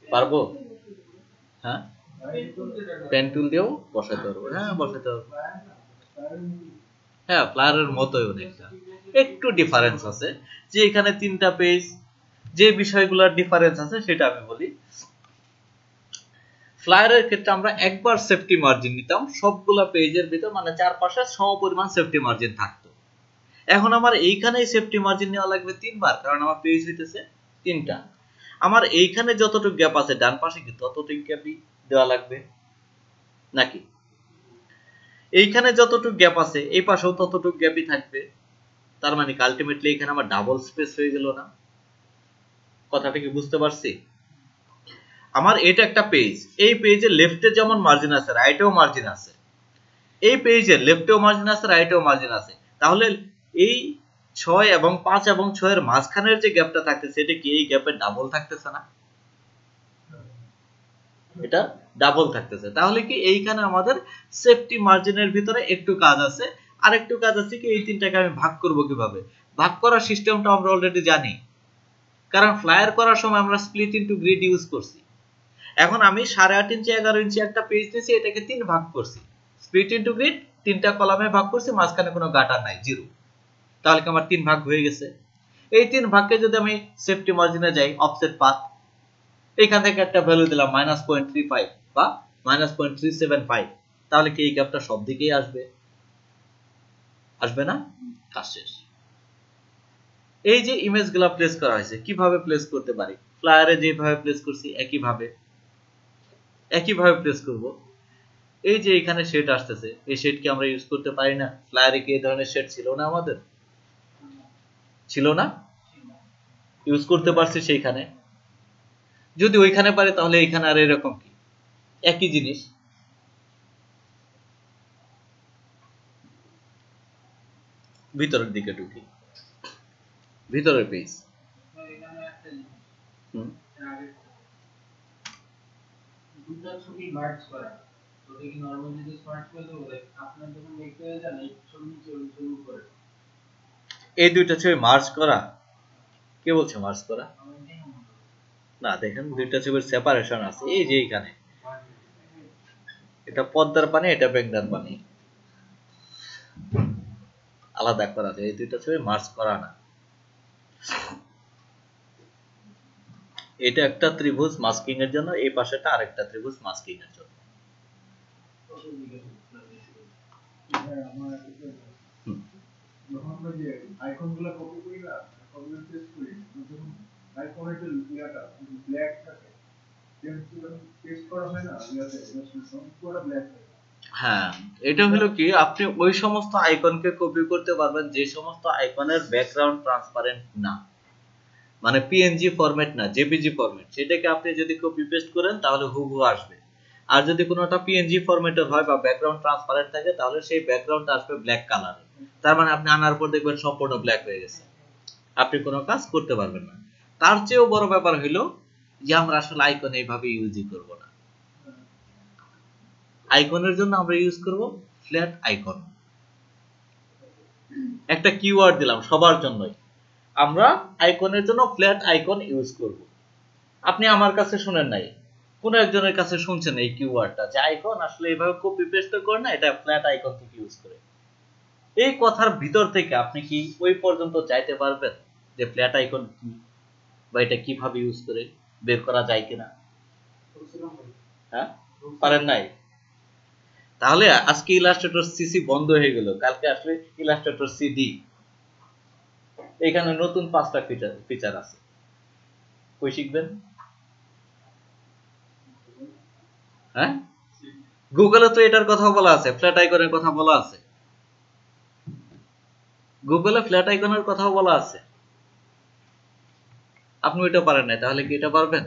পারবো, হ্যাঁ, পেন টুল দিয়েও বসাতে পারবো, হ্যাঁ বসাতে পারবো, হ্যাঁ ফ্লায়ারের মতোই অনেকটা, একটু ডিফারেন্স আছে, যে এখানে 3টা পেজ, যে বিষয়গুলোর ডিফারেন্স আছে সেটা আমি বলি। ফ্লায়ারের ক্ষেত্রে আমরা একবার সেফটি মার্জিন নিতাম সবগুলা পেজের ভিতর, মানে চারপাশে সমপরিমাণ সেফটি মার্জিন থাকতো। এখন আমার এইখানেই সেফটি মার্জিন নেওয়া লাগবে 3বার, কারণ আমার পেজ হইতেছে 3টা। আমার এইখানে যতটুকু গ্যাপ আছে ডান পাশে কি ততটুকু গ্যাপই দেওয়া লাগবে নাকি? এইখানে যতটুকু গ্যাপ আছে এই পাশেও ততটুকু গ্যাপই থাকবে, তার মানে আলটিমেটলি এখানে আমার ডাবল স্পেস হয়ে গেল না? কথাটা কি বুঝতে পারছি? আমার এটা একটা পেজ, এই পেজে লেফটে যেমন মার্জিন আছে রাইটেও মার্জিন আছে, এই পেজের লেফটেও মার্জিন আছে, রাইটেও মার্জিন আছে, তাহলে এই 6 এবং 5 এবং 6 এর মাঝখানের যে গ্যাপটা থাকতেছে এটা কি এই গ্যাপের ডাবল থাকতেছে না? এটা ডাবল থাকতেছে। তাহলে কি এইখানে আমাদের সেফটি মার্জিনের ভিতরে একটু কাজ আছে। আর একটু কাজ আছে কি এই তিনটাকে আমি ভাগ করব কিভাবে? ভাগ করার সিস্টেমটা আমরা অলরেডি জানি, কারণ ফ্লায়ার করার সময় আমরা স্প্লিট ইনটু গ্রিড ইউজ করছি। এখন আমি 8.5 ইঞ্চি 11 ইঞ্চি একটা পেজ নিয়েছি, এটাকে 3 ভাগ করছি, স্প্লিট ইনটু গ্রিড 3টা কলামে ভাগ করছি, মাঝখানে কোনো গাটার নাই, জিরো। তাহলে কি আমার 3 ভাগ হয়ে গেছে। এই 3 ভাগকে যদি আমি সেফটি মার্জিনে যাই, অফসেট পাথ, এখান থেকে একটা ভ্যালু দিলাম -0.35 বা -0.375, তাহলে কি এই গ্যাপটা সব দিকেই আসবে? আসবে না? কাজ শেষ। এই যে ইমেজগুলো প্লেস করা হয়েছে, কিভাবে প্লেস করতে পারি? ফ্লায়ারে যেভাবে প্লেস করছি একইভাবে প্লেস করব। এই যে এখানে শেড আসতেছে, এই শেড কি আমরা ইউজ করতে পারি না? ফ্লায়ারে কি এই ধরনের শেড ছিল না? আমাদের ছিল না, ইউজ করতে পারছি সেইখানে। যদি ওইখানে পারে তাহলে এইখানে আর এরকম কি একই জিনিস। ভিতরের দিকে ঢুকি, ভিতরের পেজ, দুটো ছবি মার্জ করা, তো দেখি নরমালি যদি মার্জ করে দেবো, আপনার যখন দেখতে হয়ে যান এই ছবি নিচে ওই ছবি উপরে, এই দুইটা ছবি মার্জ করা। কে বলছে মার্জ করা? না, দেখেন দুইটা ছবির সেপারেশন আছে, এই যে এইখানে এটা পদ্মার পানি, এটা বেগদার পানি, আলাদা করা আছে। এই দুইটা ছবি মার্জ করা না। এটা একটা ত্রিভুজ মাস্কিং এর জন্য, এই পাশেটা আরেকটা ত্রিভুজ মাস্কিং এর জন্য। যখন আমরা যে আইকনগুলো কপি করি না, কপি পেস্ট করি, যখন আইকনের যে ইয়াটা ব্ল্যাক থাকে, যখন পেস্ট করা হয় না ইয়াতে, পুরো ব্ল্যাক থাকে। হ্যাঁ, এটা হলো কি, আপনি ওই সমস্ত আইকনকে কপি করতে পারবেন যে সমস্ত আইকনের ব্যাকগ্রাউন্ড ট্রান্সপারেন্ট না, মানে পিএনজি ফরম্যাট না, জেপিজি ফরম্যাট, সেটাকে আপনি যদি কপি পেস্ট করেন তাহলে হুবহু আসবে। আর যদি কোনোটা পিএনজি ফরম্যাটের হয় বা ব্যাকগ্রাউন্ড ট্রান্সপারেন্ট থাকে, তাহলে সেই ব্যাকগ্রাউন্ড আসবে ব্ল্যাক কালারে। তার মানে আপনি আনার পর দেখবেন সম্পূর্ণ ব্ল্যাক হয়ে গেছে, আপনি কোনো কাজ করতে পারবেন না। তার চেয়েও বড় ব্যাপার হলো যে আমরা আসলে আইকন এইভাবে ইউজই করব না। আইকনের জন্য আমরা ইউজ করব ফ্ল্যাট আইকন। একটা কিওয়ার্ড দিলাম সবার জন্যই, আমরা আইকনের জন্য ফ্ল্যাট আইকন ইউজ করব। আপনি আমার কাছে শুনেন নাই, কোন একজনের কাছে শুনছেন এই কিওয়ার্ডটা, যে আইকন আসলে এইভাবে কপি পেস্ট করে না, এটা ফ্ল্যাট আইকন থেকে ইউজ করে। এই কথার ভিতর থেকে আপনি কি ওই পর্যন্ত যাইতে পারবেন যে ফ্ল্যাট আইকন কি বা এটা কিভাবে ইউজ করে বের করা যায় কিনা? হ্যাঁ, পারেন নাই। তাহলে আজকে ইলাস্ট্রেটর সিসি বন্ধ হয়ে গেল, কালকে আসলে ইলাস্ট্রেটর সিডি। এখানে নতুন 5টা ফিচার আছে, কই শিখবেন? হ্যাঁ, গুগলে তো এটার কথা বলা আছে, ফ্ল্যাট আইকনের কথা বলা আছে, গুগলে ফ্ল্যাট আইকনের কথাও বলা আছে। আপনি ওইটা পারেন না, তাহলে কি এটা পারবেন?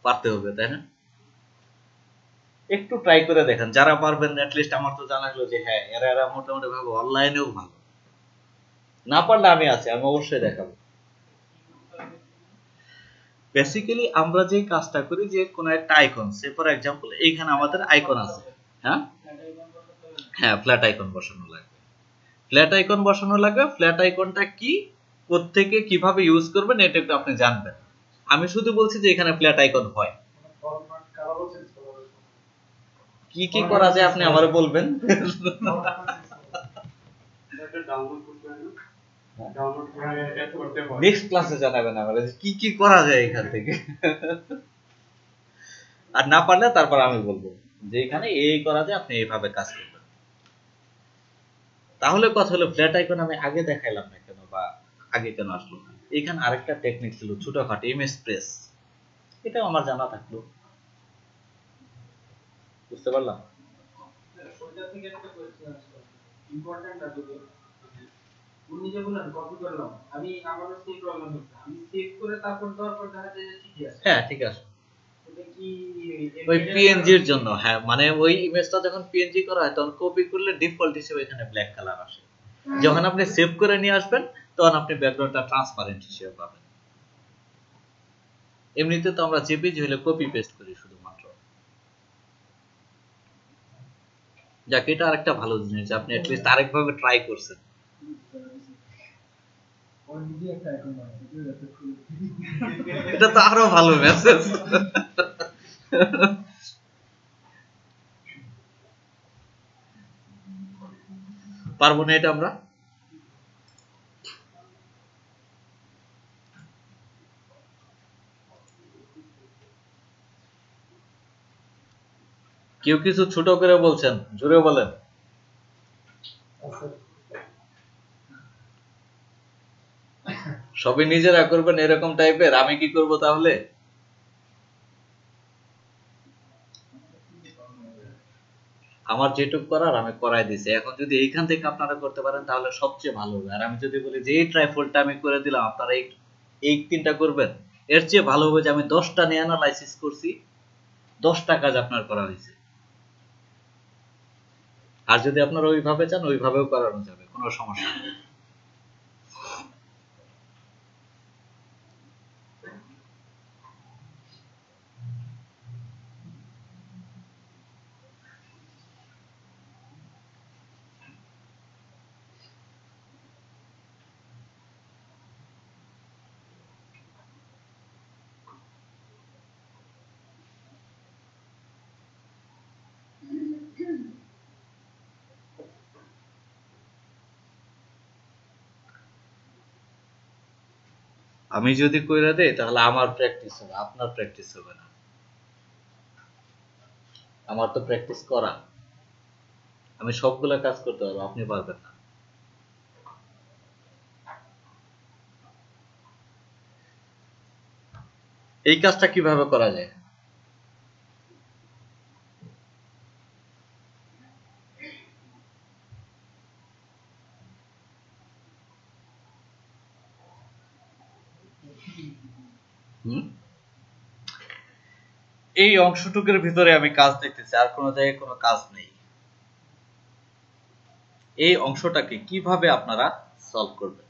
পারতে হবে, তাই না? একটু ট্রাই করে দেখেন, যারা পারবেন অ্যাটলিস্ট আমার তো জানা গেল যে হ্যাঁ এরা মোটামুটি ভাবে অনলাইনেও ভালো। না পারলে আমি আছি, আমি অবশ্যই দেখাবো। বেসিক্যালি আমরা যে কাজটা করি, যে কোন একটা আইকন, সে ফর এক্সাম্পল এইখানে আমাদের আইকন আছে, হ্যাঁ হ্যাঁ, ফ্ল্যাট আইকন বসানো লাগবে। ফ্ল্যাট আইকন বসানো লাগবে। ফ্ল্যাট আইকনটা কি, কোত্থেকে কিভাবে ইউজ করবেন এটা একটু আপনি জানবেন। আমি শুধু বলছি যে এখানে ফ্ল্যাট আইকন হয়, কি কি করা যায় আপনি আমারে বলবেন। নেক্সট ক্লাসে জানাবেন আমারে কি কি করা যায় এখান থেকে। আর না পারলে তারপর আমি বলবো যে এখানে এই করা যায়, আপনি এইভাবে কাজ করবেন। তাহলে কথা হলো ফ্ল্যাট আইকন আমি আগে দেখাইলাম না কেন, বা আগে কেন আসলো না? এখানে আরেকটা টেকনিক ছিল ছোটখাটো, ইমেজ প্রেস, এটাও আমার জানা থাকলো। বুঝতে পারলাম? সোজা থেকে একটা কোয়েশ্চেন আসছে, ইম্পর্টেন্ট আছে তো। উনি যে বললেন কপি করলাম, আমি আমারও সেই প্রবলেম হচ্ছে, আমি সেভ করে তারপর দেওয়ার পর দেখা যায় যে ঠিকই আছে। হ্যাঁ, ঠিক আছে। এটা কি ওই পিএনজি এর জন্য, হ্যাঁ, মানে ওই ইমেজটা যখন পিএনজি করা হয় তখন কপি করলে ডিফল্ট হিসেবে এখানে ব্ল্যাক কালার আসে। যখন আপনি সেভ করে নিয়ে আসবেন তখন আপনি ব্যাকগ্রাউন্ডটা ট্রান্সপারেন্ট হিসেবে পাবেন। এমনিতে তো আমরা জেপিজি হলে কপি পেস্ট করি শুধুমাত্র। যাক, এটা আরেকটা ভালো জিনিস, আপনি অ্যাটলিস্ট আরেকভাবে ট্রাই করছেন। এটা তো আরো ভালো মেসেজ। পারবো না এটা আমরা? কেউ কিছু ছোট করে বলছেন, জোরে বলেন। সবই নিজেরা করবেন এরকম টাইপের, আমি কি করব তাহলে? আমার যেটুক করার আমি করাই দিছি, এখন যদি এইখান থেকে আপনারা করতে পারেন তাহলে সবচেয়ে ভালো হবে। আর আমি যদি বলি যে এই ট্রাইফলটা আমি করে দিলাম, আপনারা এই তিনটা করবেন, এর চেয়ে ভালো হবে যে আমি 10টা নিয়ে অ্যানালাইসিস করছি, 10টা কাজ আপনার করা হয়েছে। আর যদি আপনারা ওইভাবে চান ওইভাবেও করানো যাবে, কোনো সমস্যা নেই। আমি যদি কইরা দেই তাহলে আমার প্র্যাকটিস হবে, আপনার প্র্যাকটিস হবে না। আমার তো প্র্যাকটিস করা, আমি সবগুলা কাজ করতে পারবো, আপনি পারবেন না। এই কাজটা কিভাবে করা যায়? এই অংশটুকুর ভিতরে আমি কাজ দেখতেছি, আর কোনো জায়গায় কোনো কাজ নেই। এই অংশটাকে কিভাবে আপনারা সলভ করবেন?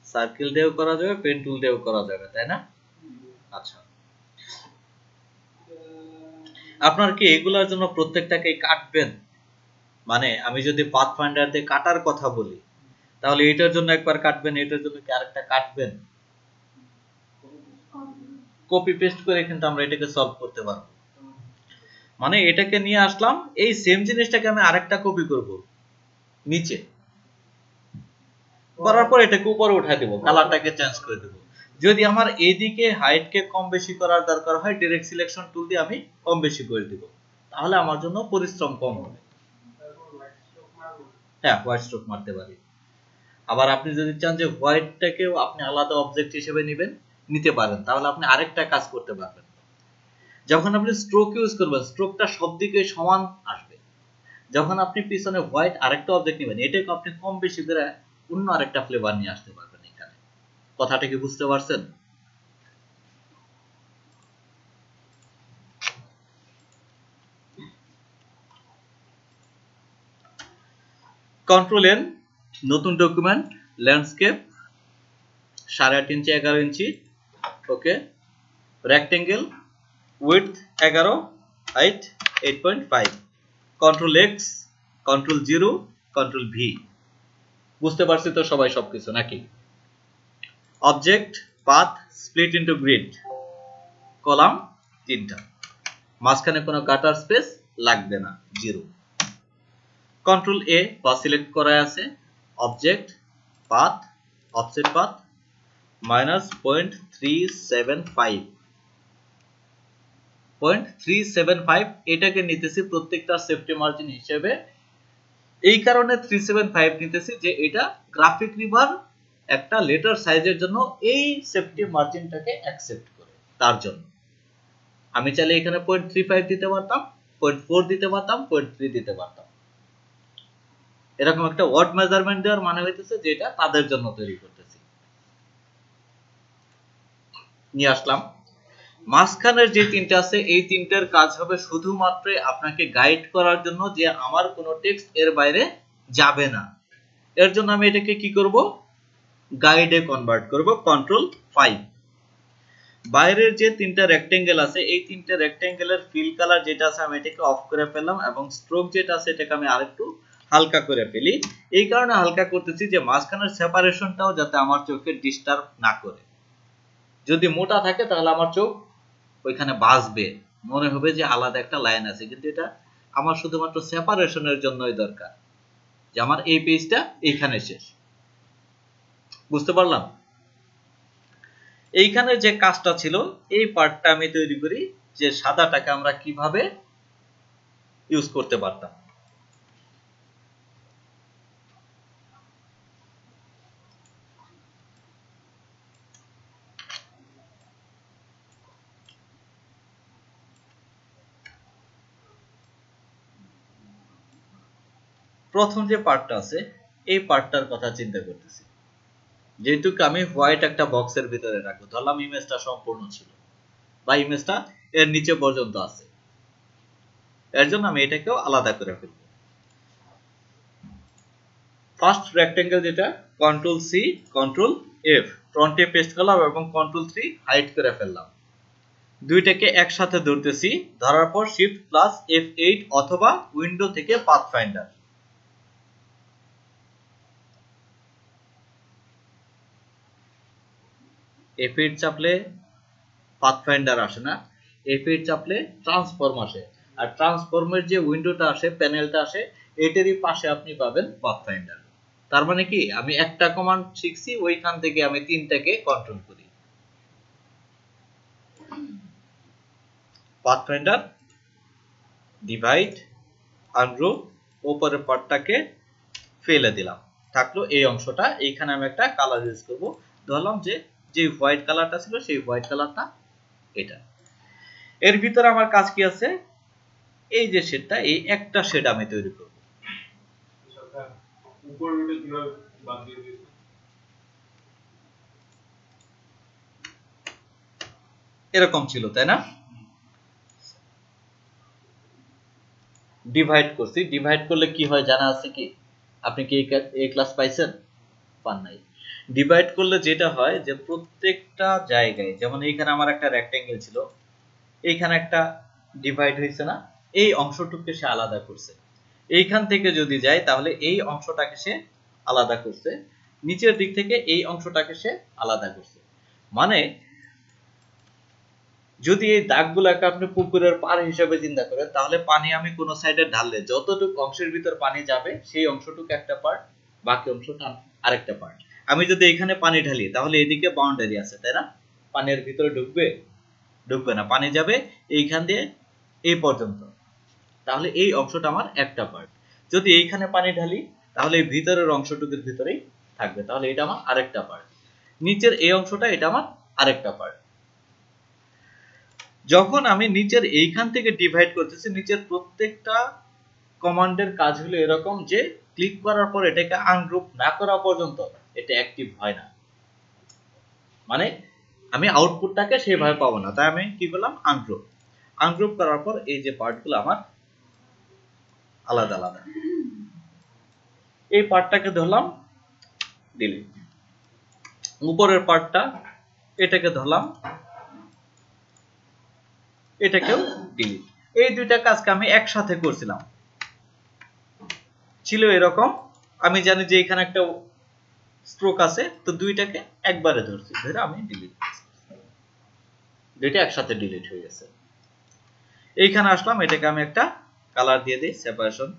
সার্কেল দিয়েও করা যাবে, পেন টুল দিয়েও করা যাবে, তাই না? আচ্ছা, আপনার কি এগুলোর জন্য প্রত্যেকটাকে কাটবেন? মানে আমি যদি পাথফাইন্ডার দিয়ে কাটার কথা বলি তাহলে এটার জন্য একবার কাটবেন, এটার জন্য কি আরেকটা কাটবেন? কপি পেস্ট করে কিন্তু আমরা এটাকে সলভ করতে পারবো। মানে এটাকে নিয়ে আসলাম, এই সেম জিনিসটাকে আমি আরেকটা কপি করব নিচে, করার পর এটাকে উপরে উঠাই দেব, কালারটাকে চেঞ্জ করে দেব। যদি আমার এইদিকে হাইটকে কম বেশি করার দরকার হয়, ডাইরেক্ট সিলেকশন টুল দিয়ে আমি কম বেশি করে দেব, তাহলে আমার জন্য পরিশ্রম কম হবে। হ্যাঁ, হোয়াইট স্ট্রোক মারতে পারি। আবার আপনি যদি চান যে হোয়াইটটাকেও আপনি আলাদা অবজেক্ট হিসেবে নিতে পারেন, তাহলে আপনি আরেকটা কাজ করতে পারবেন। যখন আপনি স্ট্রোক ইউজ করবেন, স্ট্রোকটা সব দিকে সমান আসবে। যখন আপনি পিছনে হোয়াইট আরেকটা অবজেক্ট নেবেন, এটাকে আপনি কম বেশি করে অন্য আরেকটা ফ্লেভার নিয়ে আসতে পারবেন এখানে। কথাটা কি বুঝতে পারছেন? কন্ট্রোল এন, নতুন document, landscape 8.5 inch 11 inch, okay. Rectangle, width 11, height 8.5, control X, control 0, control V. বুঝতে পারছি তো সবাই সবকিছু নাকি? Object, path, split into grid, column 3টা, মাঝখানে কোনো কাটার স্পেস লাগবে না, 0। কন্ট্রোল এ বা সিলেক্ট করা আছে, অবজেক্ট, পাথ, অফসেট পাথ -0.375, 0.375 এটাকে নিতেছি প্রত্যেকটা সেফটি মার্জিন হিসেবে। এই কারণে 375 নিতেছি যে এটা গ্রাফিক রিভার একটা লেটার সাইজের জন্য এই সেফটি মার্জিনটাকে অ্যাকসেপ্ট করে, তার জন্য। আমি চাইলে এখানে 0.35 দিতে পারতাম, 0.4 দিতে পারতাম, 0.3 দিতে পারতাম। এরকম একটা ওয়ার্ড মেজারমেন্ট দেওয়ার মানে হইতেছে যে এটা তাদের জন্য তৈরি করতেছি। নিয়ে আসলাম। মাঝখানের যে তিনটা আছে এই তিনটার কাজ হবে শুধুমাত্র আপনাকে গাইড করার জন্য যে আমার কোনো টেক্সট এর বাইরে যাবে না। এর জন্য আমি এটাকে কি করব, গাইডে কনভার্ট করব, Ctrl+5। বাইরের যে তিনটা রেক্টেঙ্গেল আছে এই তিনটা রেক্টেঙ্গেলের ফিল কালার যেটা আছে আমি এটাকে অফ করে ফেললাম এবং স্ট্রোক যেটা আছে এটাকে আমি আরেকটু হালকা করে ফেলি। এই কারণে হালকা করতেছি যে মাঝখানের সেপারেশনটাও যাতে আমার চোখে ডিস্টার্ব না করে। যদি মোটা থাকে তাহলে আমার চোখ ওইখানে বাজবে, মনে হবে যে আলাদা একটা লাইন আছে, কিন্তু এটা আমার শুধুমাত্র সেপারেশনের জন্যই দরকার যে আমার এই পেজটা এইখানে শেষ। বুঝতে পারলাম? এইখানে যে কাজটা ছিল এই পার্টটা আমি তৈরি করি যে সাদাটাকে আমরা কিভাবে ইউজ করতে পারতাম। প্রথম যে পার্টটা আছে এই পার্টটার কথা চিন্তা করতেছি। যেহেতু আমি হোয়াইট একটা বক্সের ভিতরে রাখবো, ধরলাম ইমেজটা সম্পূর্ণ ছিল বা ইমেজটা এর নিচে পর্যন্ত আছে, এর জন্য আমি এটাকেও আলাদা করে ফেলবো। ফার্স্ট রেক্টেঙ্গেল যেটা Ctrl+C Ctrl+F ফ্রন্টে পেস্ট করলাম এবং Ctrl+3 হাইড করে ফেললাম। দুইটাকে একসাথে ধরতেছি, ধরার পর Shift+F8 অথবা উইন্ডো থেকে পাথফাইন্ডার। F8 চাপলে পাথফাইন্ডার আসে না, F8 চাপলে ট্রান্সফর্ম আসে, আর ট্রান্সফর্মের যে উইন্ডোটা আসে, প্যানেলটা আসে, এটারই পাশে আপনি পাবেন পাথফাইন্ডার। তার মানে কি আমি একটা কমান্ড শিখছি, ওইখান থেকে আমি তিনটাকে কন্ট্রোল করি। পাথফাইন্ডার, ডিভাইড, আনগ্রুপ, উপরের পার্টটাকে ফেলে দিলাম, থাকলো এই অংশটা। এইখানে আমি একটা কালার ইউজ করব, ধরলাম যে হোয়াইট কালারটা ছিল সেই হোয়াইট কালারটা এটা। এর ভিতরে আমার কাজ কি আছে, এই যে শেডটা, এই একটা শেড আমি তৈরি করব। এরকম ছিল তাই না? ডিভাইড করছি, ডিভাইড করলে কি হয় জানা আছে কি? আপনি কি এই ক্লাস পাইছেন? পান নাই। ডিভাইড করলে যেটা হয় যে প্রত্যেকটা জায়গায়, যেমন এইখানে আমার একটা রেক্টেঙ্গেল ছিল, এইখানে একটা ডিভাইড হয়েছে না, এই অংশটুকুকে সে আলাদা করছে। এইখান থেকে যদি যায় তাহলে এই অংশটাকে সে আলাদা করছে, নিচের দিক থেকে এই অংশটাকে সে আলাদা করছে। মানে যদি এই দাগগুলোকে আপনি পুকুরের পাড় হিসেবে চিন্তা করেন, তাহলে পানি আমি কোন সাইডে ঢাললে যতটুকু অংশের ভিতর পানি যাবে সেই অংশটুকু একটা পার্ট, বাকি অংশটা আরেকটা পার্ট। আমি যদি এখানে পানি ঢালি তাহলে এদিকে বাউন্ডারি আছে তাই না, পানির ভিতরে ঢুকবে না, পানি যাবে এইখান দিয়ে এই পর্যন্ত, তাহলে এই অংশটা আমার একটা পার্ট। যদি এইখানে পানি ঢালি তাহলে এই ভিতরের অংশটুকুর ভিতরেই থাকবে, তাহলে এটা আমার আরেকটা পার্ট। নিচের এই অংশটা এটা আমার আরেকটা পার্ট। যখন আমি নিচের এইখান থেকে ডিভাইড করতেছি, নিচের প্রত্যেকটা কমান্ডের কাজ হলো এরকম যে ক্লিক করার পর এটাকে আনগ্রুপ না করা পর্যন্ত এটা অ্যাক্টিভ হয় না, মানে আমি আউটপুটটাকে সেভাবে পাবো না। তাই আমি কি করলাম, আনগ্রুপ করার পর এই যে পার্টগুলো আমার আলাদা আলাদা, এই পার্টটাকে ধরলাম ডিলিট, উপরের পার্টটা এটাকে ধরলাম, এটাকেও ডিলিট। এই দুইটা কাজকে আমি একসাথে করছিলাম, ছিল এরকম। আমি জানি যে এখানে একটা স্ট্রোক আছে, তো দুইটাকে একবারে ধরছি, ধরে আমি ডিলিট, দুইটা একসাথে ডিলিট হয়ে গেছে। এইখানে আসলাম, এটাকে আমি একটা কালার দিয়ে দিই, সেপারেশন।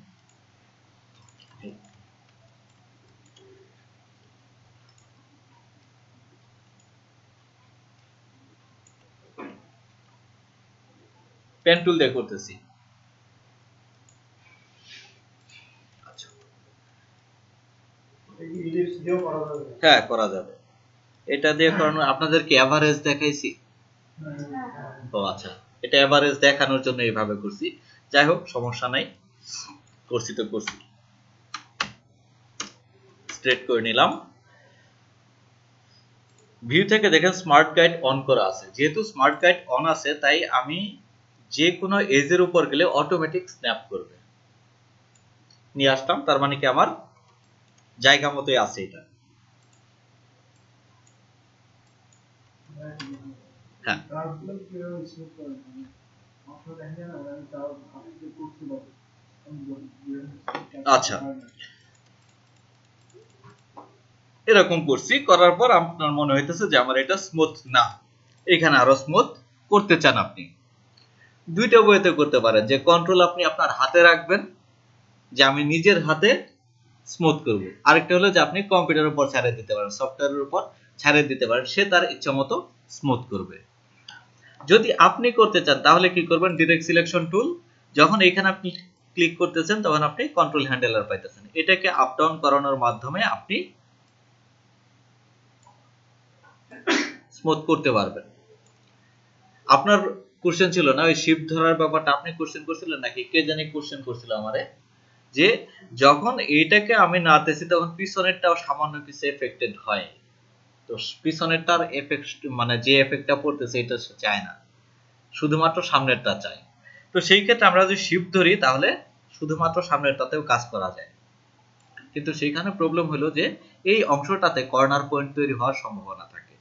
পেন টুল দিয়ে করতেছি। হ্যাঁ করা যাবে, এটা দিয়ে করানো। আপনাদেরকে এভারেজ দেখাইছি? ও আচ্ছা, এটা এভারেজ দেখানোর জন্য এইভাবে করছি। যাই হোক সমস্যা নাই, করছি তো করছি। স্ট্রেট করে নিলাম। ভিউ থেকে দেখেন স্মার্ট গাইড অন করা আছে। যেহেতু স্মার্ট গাইড অন আছে তাই আমি যে কোনো এজের উপর গেলে অটোমেটিক স্ন্যাপ করবে। নিয়ে আসলাম, তার মানে কি আমার জায়গা মতোই আছে এটা। হ্যাঁ আচ্ছা, এরকম করছি, করার পর আপনার মনে হইতেছে যে আমার এটা স্মুথ না, এখানে আরো স্মুথ করতে চান আপনি, দুইটা ওয়েতে করতে পারেন। যে কন্ট্রোল আপনি আপনার হাতে রাখবেন, যে আমি নিজের হাতে স্মুথ করব। আরেকটা হলো যে আপনি কম্পিউটারের উপর ছাড়িয়ে দিতে পারেন, সফটওয়্যারের উপর ছাড়িয়ে দিতে পারেন, সে তার ইচ্ছা মতো স্মুথ করবে। যদি আপনি করতে চান তাহলে কি করবেন, ডিরেক্ট সিলেকশন টুল, যখন এখানে আপনি ক্লিক করতেছেন তখন আপনি কন্ট্রোল হ্যান্ডেলার পাইতেছেন। এটাকে আপ ডাউন করানোর মাধ্যমে আপনি স্মুথ করতে পারবেন। আপনার কোশ্চেন ছিল না ওই শিফট ধরার ব্যাপারটা, আপনি কোশ্চেন করছিলেন নাকি কে জানি কোশ্চেন করছিল আমারে, যে যখন এইটাকে আমি নাড়তেছি তখন পিছনেরটাও সামান্য কিছু এফেক্টেড হয়। তো পিছনেরটার এফেক্ট মানে যে এফেক্টটা পড়তেছে এটা সে চায় না, শুধুমাত্র সামনেরটা চায়। তো সেই ক্ষেত্রে আমরা যদি শিফট ধরি তাহলে শুধুমাত্র সামনেরটাতেও কাজ করা যায়। কিন্তু সেইখানে প্রবলেম হলো যে এই অংশটাতে কর্নার পয়েন্ট তৈরি হওয়ার সম্ভাবনা থাকে।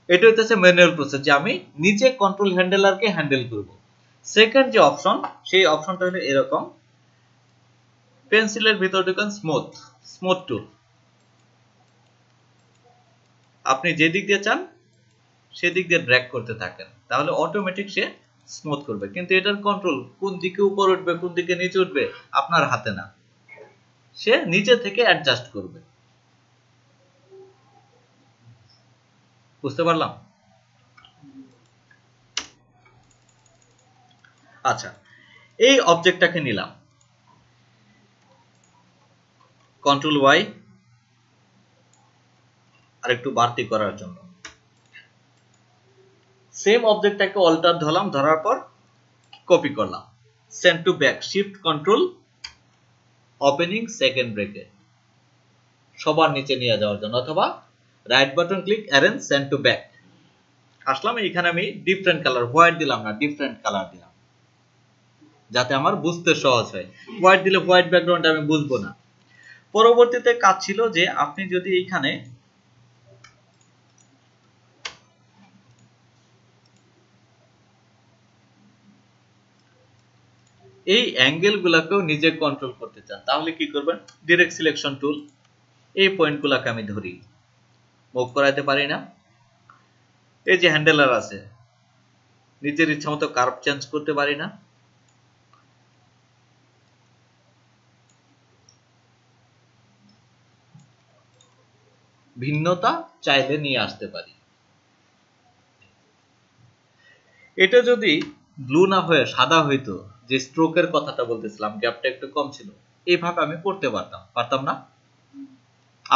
এটা হইতেছে ম্যানুয়াল প্রসেস, যে আমি নিচে কন্ট্রোল হ্যান্ডেলারকে হ্যান্ডেল করব। সেকেন্ড যে অপশন, সেই অপশনটা হলো এরকম, পেন্সিলের ভিতর ঢুকান স্মুথ টুল, আপনি যে দিক দিয়ে চান সেদিক দিয়ে ড্র্যাগ করতে থাকেন, তাহলে অটোমেটিক সে স্মুথ করবে। কিন্তু এটার কন্ট্রোল কোন দিকে উপর উঠবে কোন দিকে নিচে উঠবে আপনার হাতে না, সে নিচে থেকে অ্যাডজাস্ট করবে। বুঝতে পারলাম? আচ্ছা, এই অবজেক্টটাকে নিলাম, কন্ট্রোল ওয়াই আর একটু বাড়তি করার জন্য, সেম অবজেক্টটাকে অল্টার ধরলাম, ধরার পর কপি করলাম, send to back, shift control opening second bracket সবার নিচে নিয়ে যাওয়ার জন্য, অথবা right button click arrange send to back. আসলাম, এখানে আমি ডিফারেন্ট কালার, হোয়াইট দিলাম না, ডিফারেন্ট কালার দিলাম যাতে আমার বুঝতে সহজ হয়। হোয়াইট দিলে হোয়াইট ব্যাকগ্রাউন্ড আমি বুঝবো না। পরবর্তীতে কাজ ছিল যে আপনি যদি এইখানে এই অ্যাঙ্গেল গুলাকেও নিজে কন্ট্রোল করতে চান তাহলে কি করবেন, ডিরেক্ট সিলেকশন টুল, এই পয়েন্ট গুলাকে আমি ধরি, মুভ করাইতে পারি না। এই যে হ্যান্ডেলার আছে, নিজের ইচ্ছা মতো কার্ভ চেঞ্জ করতে পারি না। ভিন্নতা চাইলে নিয়ে আসতে পারি। এটা যদি ব্লু না হয়ে সাদা হইতো, যে স্ট্রোকের কথাটা বলতেছিলাম, গ্যাপটা একটু কম ছিল, এইভাবে আমি করতে পারতাম না।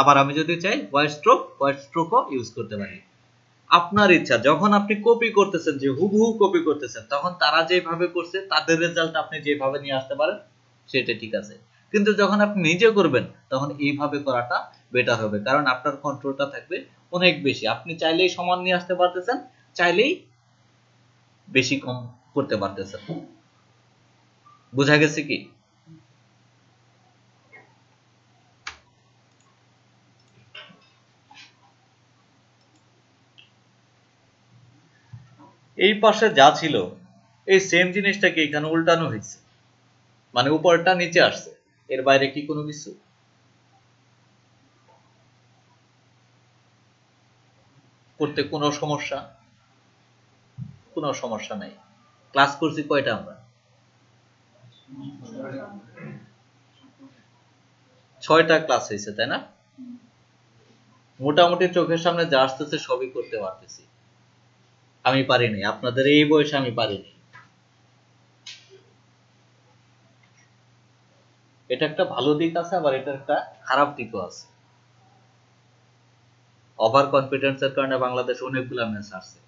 আবার আমি যদি চাই হোয়াইট স্ট্রোকও ইউজ করতে পারি। আপনার ইচ্ছা, যখন আপনি কপি করতেছেন, যে হুবহু কপি করতেছেন, তখন তারা যেভাবে করছে তাদের রেজাল্ট আপনি যেভাবে নিয়ে আসতে পারেন সেটা ঠিক আছে। কিন্তু যখন আপনি নিজে করবেন তখন এইভাবে করাটা বেটার হবে, কারণ আপনার কন্ট্রোলটা থাকবে অনেক বেশি। আপনি চাইলেই সমান নিয়ে আসতে পারতেছেন, চাইলেই বেশি কম করতে পারতেছেন। বোঝা গেছে কি? এই পাশে যা ছিল এই সেম জিনিসটাকে এখানে উল্টানো হয়েছে, মানে উপরটা নিচে আসছে, এর বাইরে কি কোনো কিছু? করতে কোনো সমস্যা? কোনো সমস্যা নাই। ক্লাস করছি কয়টা আমরা? 6টা ক্লাস হয়েছে, তাই না? মোটামুটি চোখের সামনে যা আসতেছে সবই করতে পারতেছি। আমি পারিনি, আপনাদের এই বয়সে আমি পারিনি। এটা একটা ভালো দিক আছে, আবার এটা একটা খারাপ দিকও আছে। ওভার কনফিডেন্সের কারণে বাংলাদেশ অনেকগুলা ম্যাচ হারছে।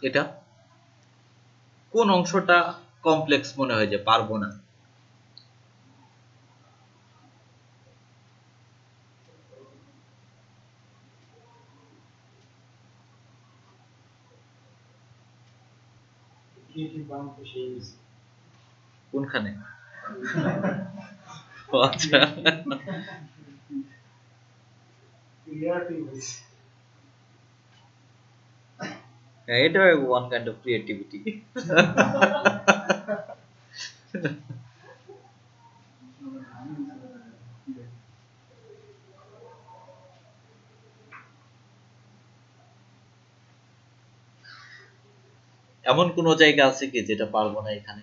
এটা কোন অংশটা কমপ্লেক্স মনে হয় যে পারবো না? ক্রিয়েটিভ বানাতে বসে গেছি। কোনখানে? ও আচ্ছা, ক্রিয়েটিভ হয়েছে। হ্যাঁ, এটা ওয়ান কাইন্ড অফ ক্রিয়েটিভিটি। এমন কোন জায়গা আছে কি যেটা পারবো না এখানে?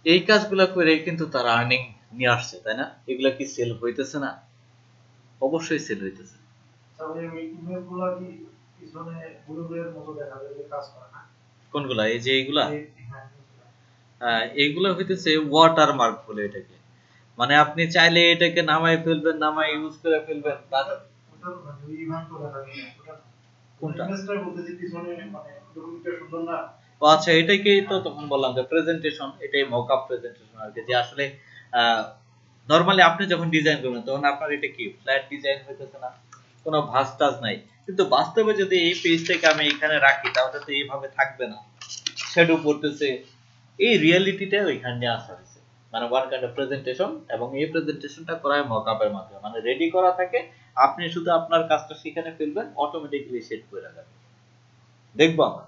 এই কাজগুলা করে কিন্তু তারা আর্নিং নিয়ে আসছে, তাই না? এগুলা কি সেল হইতেছে না? অবশ্যই সেল হইতেছে। তাহলে এই ইমেলগুলো কি পিছনে গুগলের মতো দেখা যায় যে কাজ করে না? কোনগুলা? এই যে এইগুলা, হ্যাঁ, এইগুলা হইতেছে ওয়াটারমার্ক বলে এটাকে। মানে আপনি চাইলে এটাকে নামাই ফেলবেন, নামাই ইউজ করে ফেলবেন। ওটা না, ওই ইভেন্টও দেখা যায় না, ওটা না। কোনটা? ইমেজটা বলতে যে পিছনে মানে ডকুমেন্টটা সুন্দর না? ও আচ্ছা, এটাকেই তো তখন বললাম যে প্রেজেন্টেশন, এটাই মকআপ প্রেজেন্টেশন আর কি। যে আসলে নরমালি আপনি যখন ডিজাইন করবেন তখন আপনার এটা কি ফ্ল্যাট ডিজাইন হইতেছে না, কোনো ভাঁজ টাজ নাই। কিন্তু বাস্তবে যদি এই পেজটাকে আমি এখানে রাখি তাহলে তো এইভাবে থাকবে না, শ্যাডো পড়তেছে। এই রিয়েলিটিটা ওইখানে নিয়ে আসা হয়েছে, মানে ওয়ান কাইন্ড অফ প্রেজেন্টেশন। এবং এই প্রেজেন্টেশনটা করা হয় মকআপের মাধ্যমে, মানে রেডি করা থাকে, আপনি শুধু আপনার কাজটা সেখানে ফেলবেন, অটোমেটিক্যালি সেট করে যাবে। দেখবো আমরা।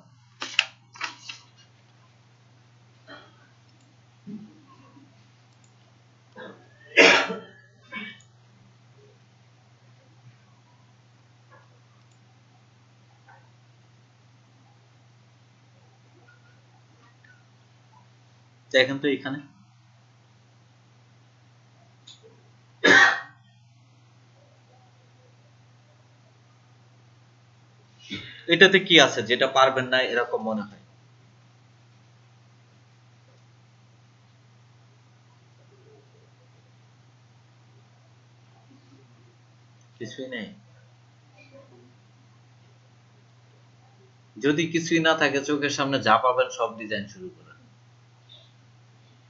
দেখেন তো এখানে এটাতে কি আছে যেটা পারবেন না এরকম মনে হয়? কিছুই নেই। যদি কিছুই না থাকে, চোখের সামনে যা পাবেন সব ডিজাইন শুরু করেন।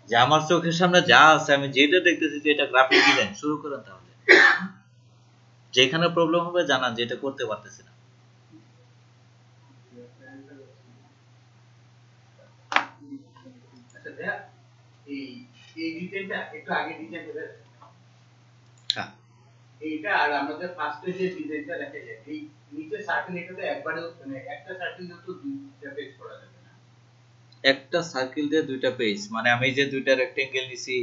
যে আমার চোখের সামনে যা আছে, আমি যেটা দেখতেছি যে এটা গ্রাফিক ডিজাইন, শুরু করেন তাহলে। যেখানে প্রবলেম হবে জানান যে এটা করতে পারতেছি না। আচ্ছা দেখ, এই এই ডিজাইনটা একটু আগে ডিজাইন করে হ্যাঁ, এইটা আর আমাদের ফার্স্টে যে ডিজাইনটা দেখা যায় এই নিচে সার্কেল, এটাতে একবারে মানে একটা সার্কেল দিয়ে তো দুইটা পেজ করা যাবে না। একটা সার্কেল দিয়ে দুইটা পেজ, মানে আমি যে দুইটা রেক্টেঙ্গেল নিছি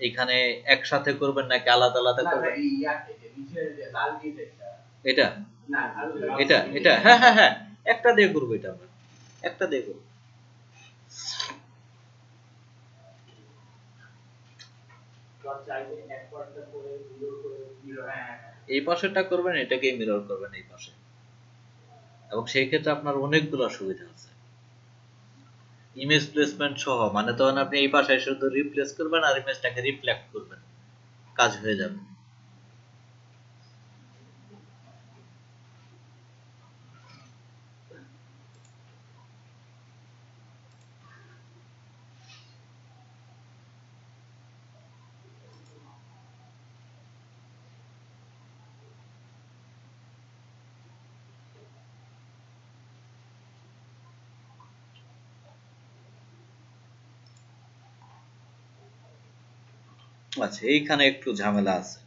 এখানে একসাথে করবেন নাকি আলাদা আলাদা না করবেন? এই ইয়াতে যে নিচে যে লাল ডিজাইনটা, এটা না আরো এটা এটা হ্যাঁ হ্যাঁ হ্যাঁ, একটা দিয়ে করবো এটা আমরা, একটা দিয়ে করবো। চাইলে এক পার্টটা করে মিরর করে মিরর, হ্যাঁ এই পাশেরটা করবেন, এটাকে মিরর করবেন এই পাশে, এবং সেই ক্ষেত্রে আপনার অনেকগুলো সুবিধা আছে। ইমেজ প্লেসমেন্ট সহ, মানে তখন আপনি এই পাশে শুধু রিপ্লেস করবেন আর ইমেজটাকে রিফ্লেক্ট করবেন, কাজ হয়ে যাবে। আচ্ছা, এইখানে একটু ঝামেলা আছে।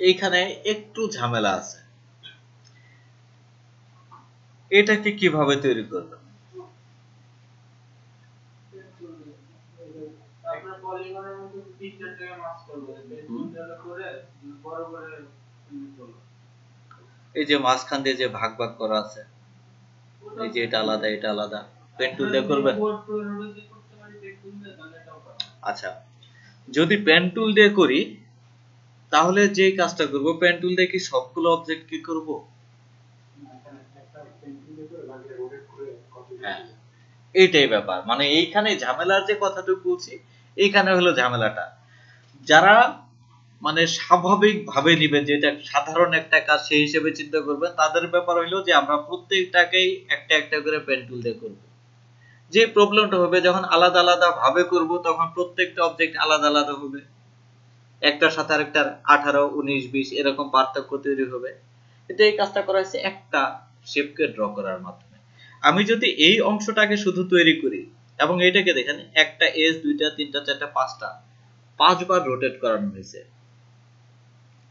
এইখানে একটু ঝামেলা আছে, এটাকে কিভাবে তৈরি করবেন? আপনার পলিগনের মধ্যে পিকচারটাকে মাস্ক করবে, পেন্সিলটা করে বড় করে এই যে মাঝখান দিয়ে যে ভাগ ভাগ করা আছে, এই যে এটা আলাদা এটা আলাদা, পেন টুল দিয়ে করবেন। আচ্ছা, যদি পেন টুল দিয়ে করি তাহলে যে কাজটা করব, পেন টুল দিয়ে কি সবগুলো অবজেক্ট কি করব? হ্যাঁ, এইটাই ব্যাপার। মানে এইখানে ঝামেলার যে কথাটুকু বলছি, এইখানে হলো ঝামেলাটা। যারা মানে স্বাভাবিক ভাবে নিবেন যে এটা সাধারণ একটা কাজ সেই হিসেবে চিন্তা করবেন, তাদের ব্যাপার হইলো যে আমরা প্রত্যেকটাকেই একটা একটা করে পেন টুল দিয়ে করব। যে প্রবলেমটা হবে যখন আলাদা আলাদা ভাবে করব, তখন প্রত্যেকটা অবজেক্ট আলাদা আলাদা হবে, একটার সাথে আরেকটার 18, 19, 20 এরকম পার্থক্য তৈরি হবে। কিন্তু এই কাজটা করা হয়েছে একটা শেপকে ড্র করার মাধ্যমে। আমি যদি এই অংশটাকে শুধু তৈরি করি এবং এটাকে দেখেন একটা এজ, দুইটা, তিনটা, চারটা, পাঁচটা, 5 বার রোটেট করানো হয়েছে।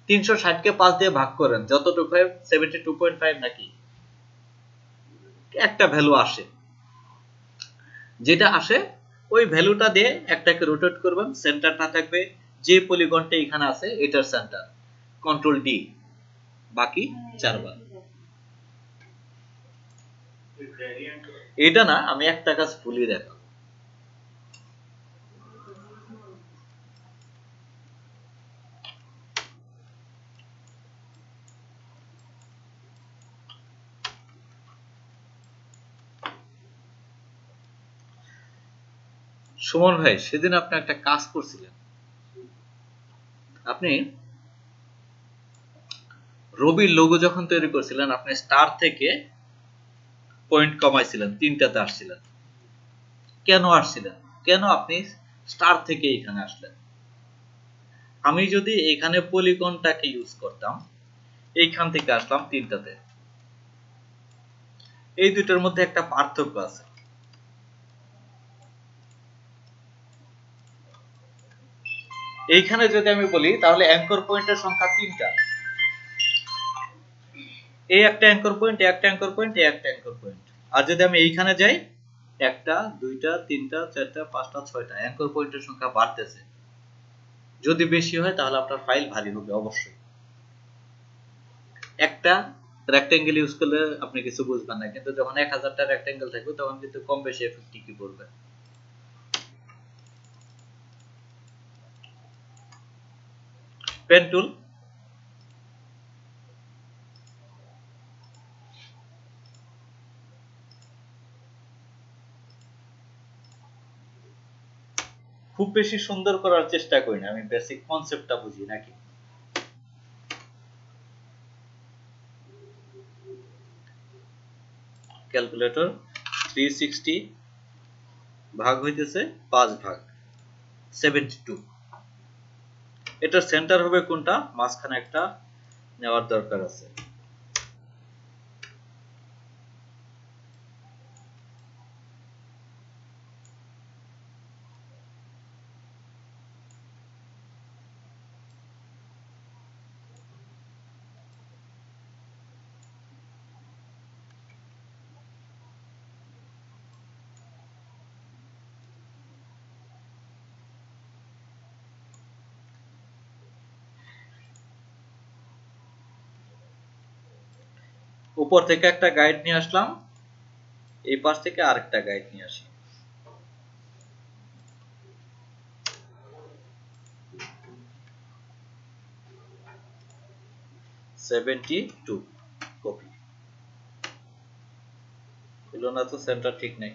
360 কে 5 দিয়ে ভাগ করেন, যতটুকু হয় 72.5 নাকি একটা ভ্যালু আসে, যেটা আসে ওই ভ্যালুটা দিয়ে একটাকে রোটেট করবেন। সেন্টারটা থাকবে যে পলিগনটা এখানে আছে এটার সেন্টার, কন্ট্রোল ডি, বাকি 4 বার। এটা না, আমি একটা কাজ ভুলিয়ে দেখাবো। সুমন ভাই, সেদিন আপনি একটা কাজ করছিলেন, আপনি রবির লোগো যখন তৈরি করছিলেন, আপনি স্টার থেকে পয়েন্ট কমাইছিলেন, 3টাতে আসছিলেন। কেন আসছিলেন? কেন আপনি স্টার থেকে এখানে আসলেন? আমি যদি এখানে পলিগনটাকে ইউজ করতাম, এইখান থেকে আসলাম 3টাতে, এই দুইটার মধ্যে একটা পার্থক্য আছে। এইখানে যদি আমি বলি তাহলে অ্যাঙ্কর পয়েন্টের সংখ্যা 3টা, এই একটা অ্যাঙ্কর পয়েন্ট, এই একটা অ্যাঙ্কর পয়েন্ট, এই একটা অ্যাঙ্কর পয়েন্ট। আর যদি আমি এইখানে যাই, 1টা, 2টা, 3টা, 4টা, 5টা, 6টা অ্যাঙ্কর পয়েন্টের সংখ্যা বাড়তেছে। যদি বেশি হয় তাহলে আপনার ফাইল ভারী হবে অবশ্যই। একটা রেক্টেঙ্গেল ইউজ করলে আপনি কিছু বুঝবেন না, কিন্তু যখন 1000টা রেক্টেঙ্গেল থাকবে তখন কিন্তু কম বেশি এফেক্ট কি পড়বে। পেন টুল, খুব বেশি সুন্দর করার চেষ্টা করি না, আমি বেসিক কনসেপ্টটা বুঝি নাকি। ক্যালকুলেটর 360 ভাগ হইতেছে 5 ভাগ 72। এটার সেন্টার হবে কোনটা? মাঝখানে একটা নেওয়ার দরকার আছে। উপর থেকে একটা গাইড নিয়ে আসলাম, এই পাশ থেকে আরেকটা গাইড নিয়ে আসি। টু কপি হলো না তো, সেন্টার ঠিক নেই।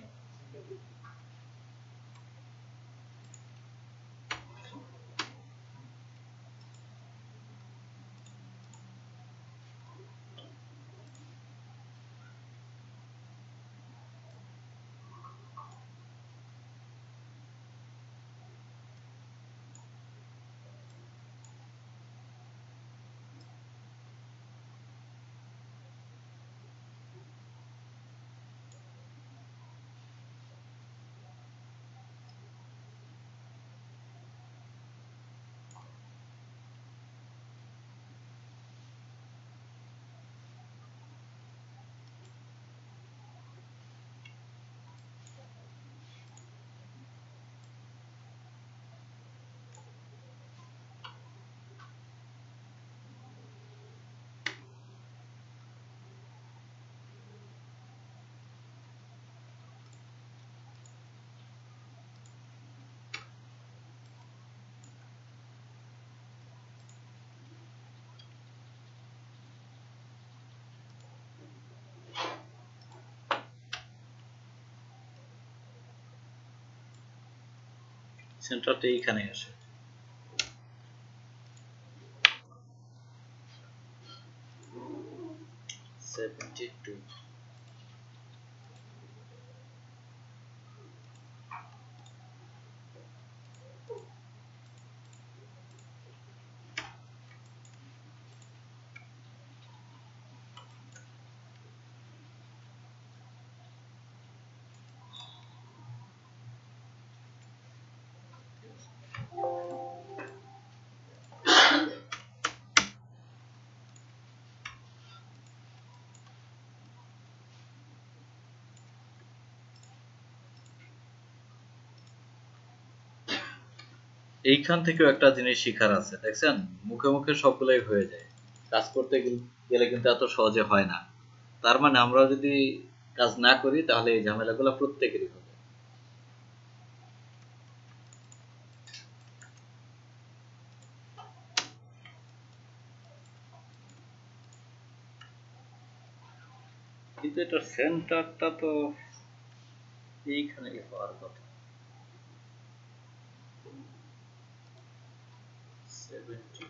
সেন্টারটা এইখানে আসে। এইখান থেকেও একটা জিনিস শিখার আছে, দেখছেন মুখে মুখে সবগুলাই হয়ে যায়, কাজ করতে গেলে কিন্তু এত সহজে হয় না। তার মানে আমরা যদি কাজ না করি তাহলে এই ঝামেলাগুলো প্রত্যেকেরই হবে। কিন্তু এটা সেন্টারটা তো এইখানে হওয়ার কথা। 72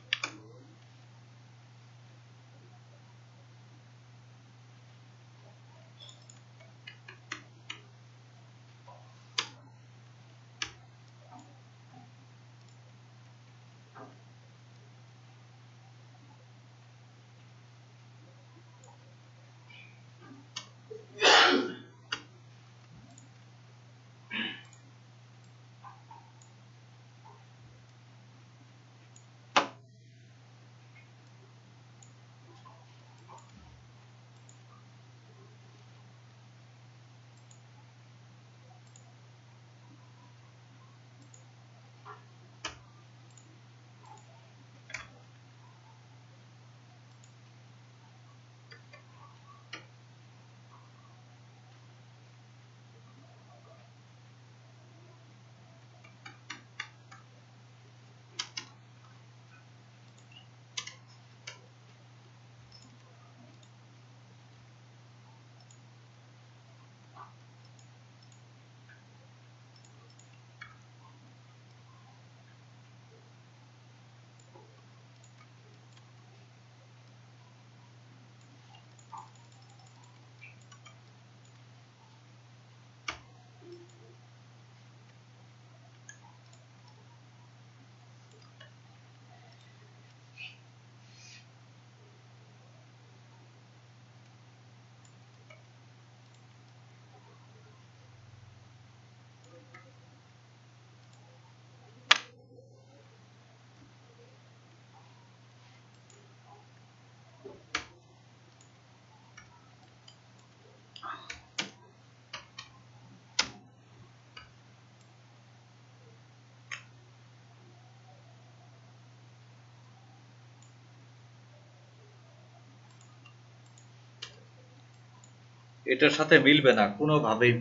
এটার সাথে মিলবে না কোনোভাবেই,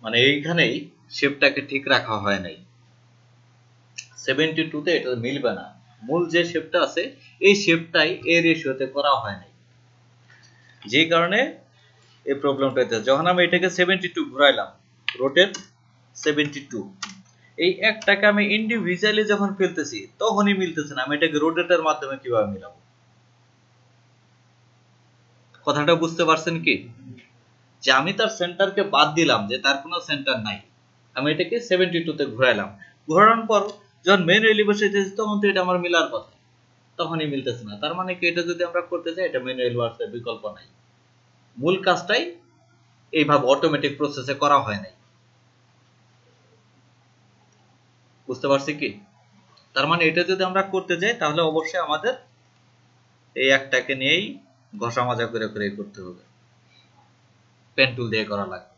মানে এইখানেই শেপটাকে ঠিক রাখা হয় নাই। 72 তে এটা মিলবে না, মূল যে শেপটা আছে এই শেপটাই এই রেশিওতে করা হয় নাই, যে কারণে এই প্রবলেমটা হচ্ছে। যখন আমি এটাকে 72 ঘুরাইলাম, রোটেট 72, এই একটাকে আমি ইন্ডিভিজুয়ালি যখন ফেলতেছি তখনই মিলতেছে না, আমি এটাকে রোটেটের মাধ্যমে কিভাবে মিলাবো? কথাটা বুঝতে পারছেন কি? যে আমি তার সেন্টারকে বাদ দিলাম, যে তার কোনো সেন্টার নাই, আমি এটাকে 72 তে ঘুরাইলাম, ঘোরানোর পর যখন ম্যানুয়ালি বসাইতেছি তখন তো এটা আমার মিলার কথা, তখনই মিলতেছে না। তার মানে কি, এটা যদি আমরা করতে চাই এটা ম্যানুয়াল ওয়ার্কসের বিকল্প নাই, মূল কাজটাই এইভাবে অটোমেটিক প্রসেসে করা হয় নাই। বুঝতে পারছি কি? তার মানে এটা যদি আমরা করতে যাই তাহলে অবশ্যই আমাদের এই একটাকে নিয়েই ঘষা মাজা করে করে করতে হবে, পেন টুল দিয়ে করা লাগবে।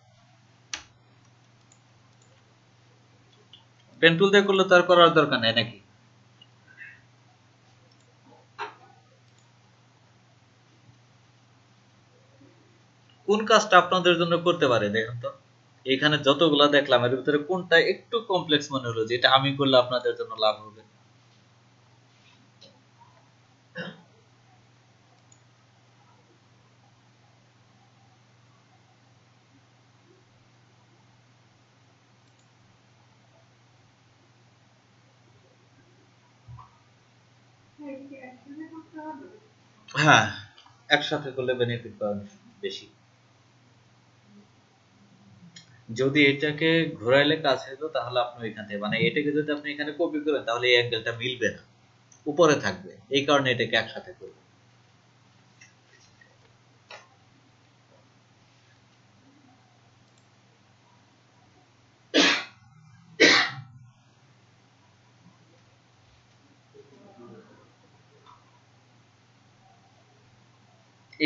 পেন টুল দিয়ে করলে তো আর করার দরকার নেই নাকি? কোন কাজটা আপনাদের জন্য করতে পারে দেখেন তো, এখানে যতগুলা দেখলাম এর ভিতরে কোনটা একটু কমপ্লেক্স মনে হলো যেটা আমি করলে আপনাদের জন্য লাভ হবে? হ্যাঁ, একসাথে করলে বেনিফিট পাবেন বেশি। যদি এটাকে ঘোরাইলে কাজ হতো তাহলে আপনি এখান থেকে মানে এটাকে যদি আপনি এখানে কপি করেন তাহলে এই অ্যাঙ্গেলটা মিলবে না, উপরে থাকবে, এই কারণে এটাকে একসাথে করব।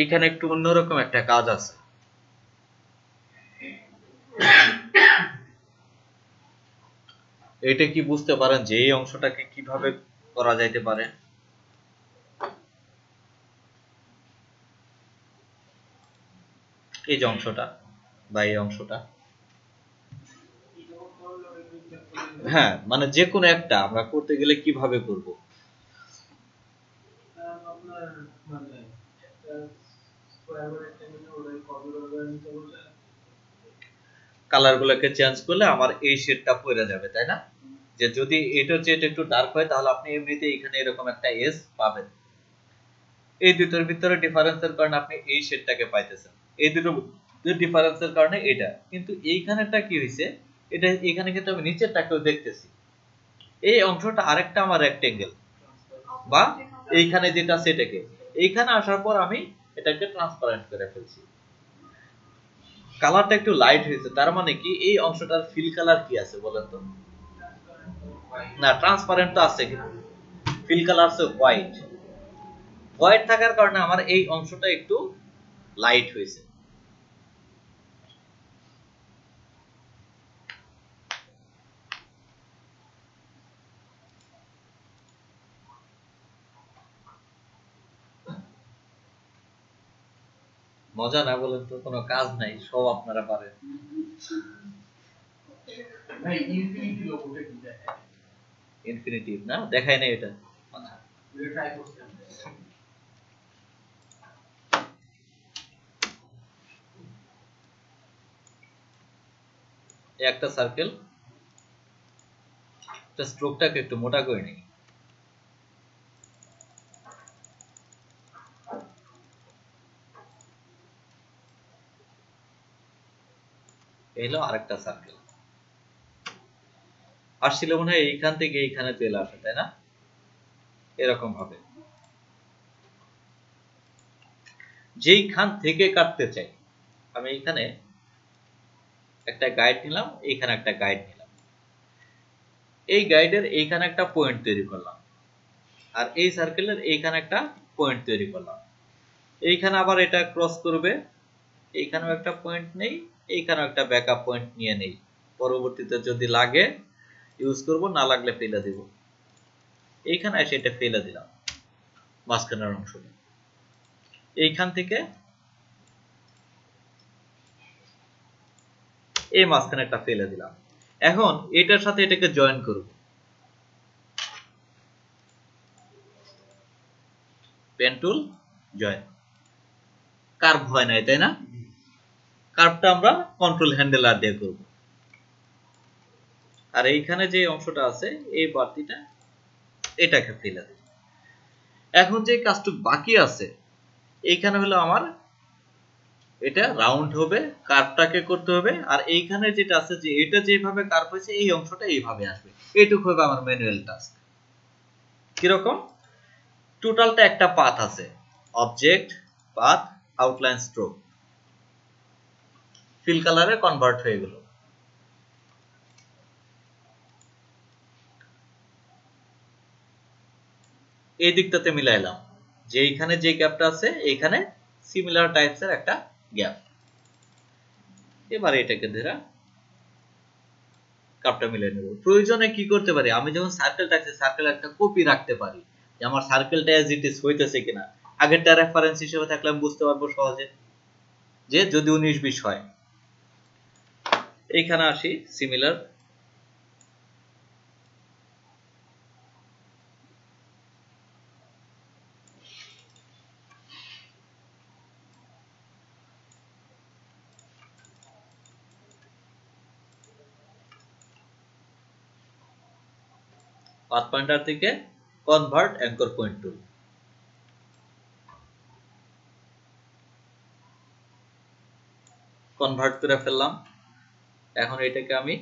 এখানে একটু অন্যরকম একটা কাজ আছে। এটা কি বুঝতে পারেন যে এই অংশটাকে কিভাবে করা যাইতে পারে? এই যে অংশটা বা এই অংশটা, হ্যাঁ মানে যে কোনো একটা আমরা করতে গেলে কিভাবে করব? আপনার মানে একটা স্কয়ার রেক্ট্যাঙ্গেল ওটা কপি করে নিতে বললে কালার গুলোকে চেঞ্জ করলে আমার এই শেডটা পড়ে যাবে, তাই না? যে যদি এটার চেয়ে একটু ডার্ক হয় তাহলে আপনি এমনিতে এখানে এরকম একটা এস পাবেন। এই দুটোর ভিতরে ডিফারেন্সের কারণে আপনি এই শেডটাকে পাইতেছেন, এই দুটো ডিফারেন্সের কারণে এটা। কিন্তু এইখানেটা কি হইছে, এটা এখানে কিন্তু আমি নিচেরটাকেও দেখতেছি। এই অংশটা আরেকটা আমার রেক্টেঙ্গেল বা এইখানে যেটা সেটাকে এইখানে আসার পর আমি এটাকে ট্রান্সপারেন্ট করে ফেলছি। কালারটা একটু লাইট হয়েছে, তার মানে কি এই অংশটার ফিল কালার কি আছে বলেন তো? না, ট্রান্সপারেন্ট তো আছে কিন্তু ফিল কালার আছে হোয়াইট। হোয়াইট থাকার কারণে আমার এই অংশটা একটু লাইট হয়েছে। মজা না বলেন তো? কোনো কাজ নাই, সব আপনারা পারেন। ভাই ইনফিনিটি লোগোটা কি দেখায়? ইনফিনিটিভ না দেখায় না এটা, আচ্ছা এটা ট্রাই করছেন? একটা সার্কেল, এটা স্ট্রোকটাকে একটু মোটা করে নিই। এলো আরেকটা সার্কেল, আসছিল মনে হয় এইখান থেকে এইখানে চলে আসে, তাই না? এরকম ভাবে যেইখান থেকে কাটতে চাই আমি এইখানে একটা গাইড নিলাম, এইখানে একটা গাইড নিলাম, এই গাইডের এইখানে একটা পয়েন্ট তৈরি করলাম, আর এই সার্কেলের এইখানে একটা পয়েন্ট তৈরি করলাম। এইখানে আবার এটা ক্রস করবে, এইখানেও একটা পয়েন্ট নেই, এইখানেও একটা ব্যাকআপ পয়েন্ট নিয়ে নেই, পরবর্তীতে যদি লাগে ইউজ করব, না লাগলে ফেলে দিব। এইখানে এসে এটা ফেলে দিলাম মাঝখানের অংশটা, এইখান থেকে এই মাঝখানে একটা ফেলে দিলাম। এখন এটার সাথে এটাকে জয়েন করব, পেন টুল জয়েন। কার্ভ হয় নাই, তাই না? কার্ভটা আমরা কন্ট্রোল হ্যান্ডেল আর দিয়ে করব। আর এইখানে যে অংশটা আছে এই বাড়তিটা এটাকে ফেলে দিই। এখন যে কাজটুকু বাকি আছে এইখানে হলো আমার এটা রাউন্ড হবে, কার্ভটাকে করতে হবে, আর এইখানে যেটা আছে যে এটা যেভাবে কার্ভ হয়েছে এই অংশটা এইভাবে আসবে, এইটুকু হবে আমার ম্যানুয়াল টাস্ক। কিরকম? টোটালটা একটা পাথ আছে, object, path, outline, stroke, fill কালারে কনভার্ট হয়ে গেল। এই দিকটাতে মিলাইলাম যে এইখানে যে গ্যাপটা আছে এইখানে সিমিলার টাইপসের একটা গ্যাপ। এবার এটাকে ধরে কাপটা মিলাই নেব। প্রয়োজনে কি করতে পারি, আমি যখন সার্কেলটা আছে সার্কেল একটা কপি রাখতে পারি যে আমার সার্কেলটা অ্যাজ ইট ইজ হইতেছে কিনা। আগেরটা রেফারেন্স হিসেবে থাকলে আমি বুঝতে পারবো সহজে যে যদি 19-20 হয়। এইখানে আসি সিমিলার, পাথ পয়েন্টার থেকে convert anchor point tool. Convert করে ফেললাম। এখন এটাকে আমি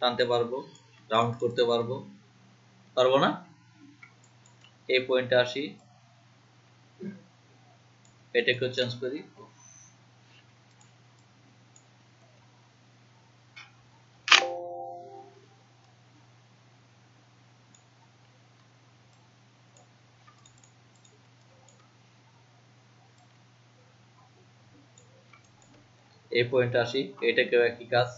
টানতে পারবো, রাউন্ড করতে পারবো, পারবো না? এই পয়েন্টে আসি, এটাকেও চেঞ্জ করি। এই পয়েন্টে আসি, এটাকেও একই কাজ।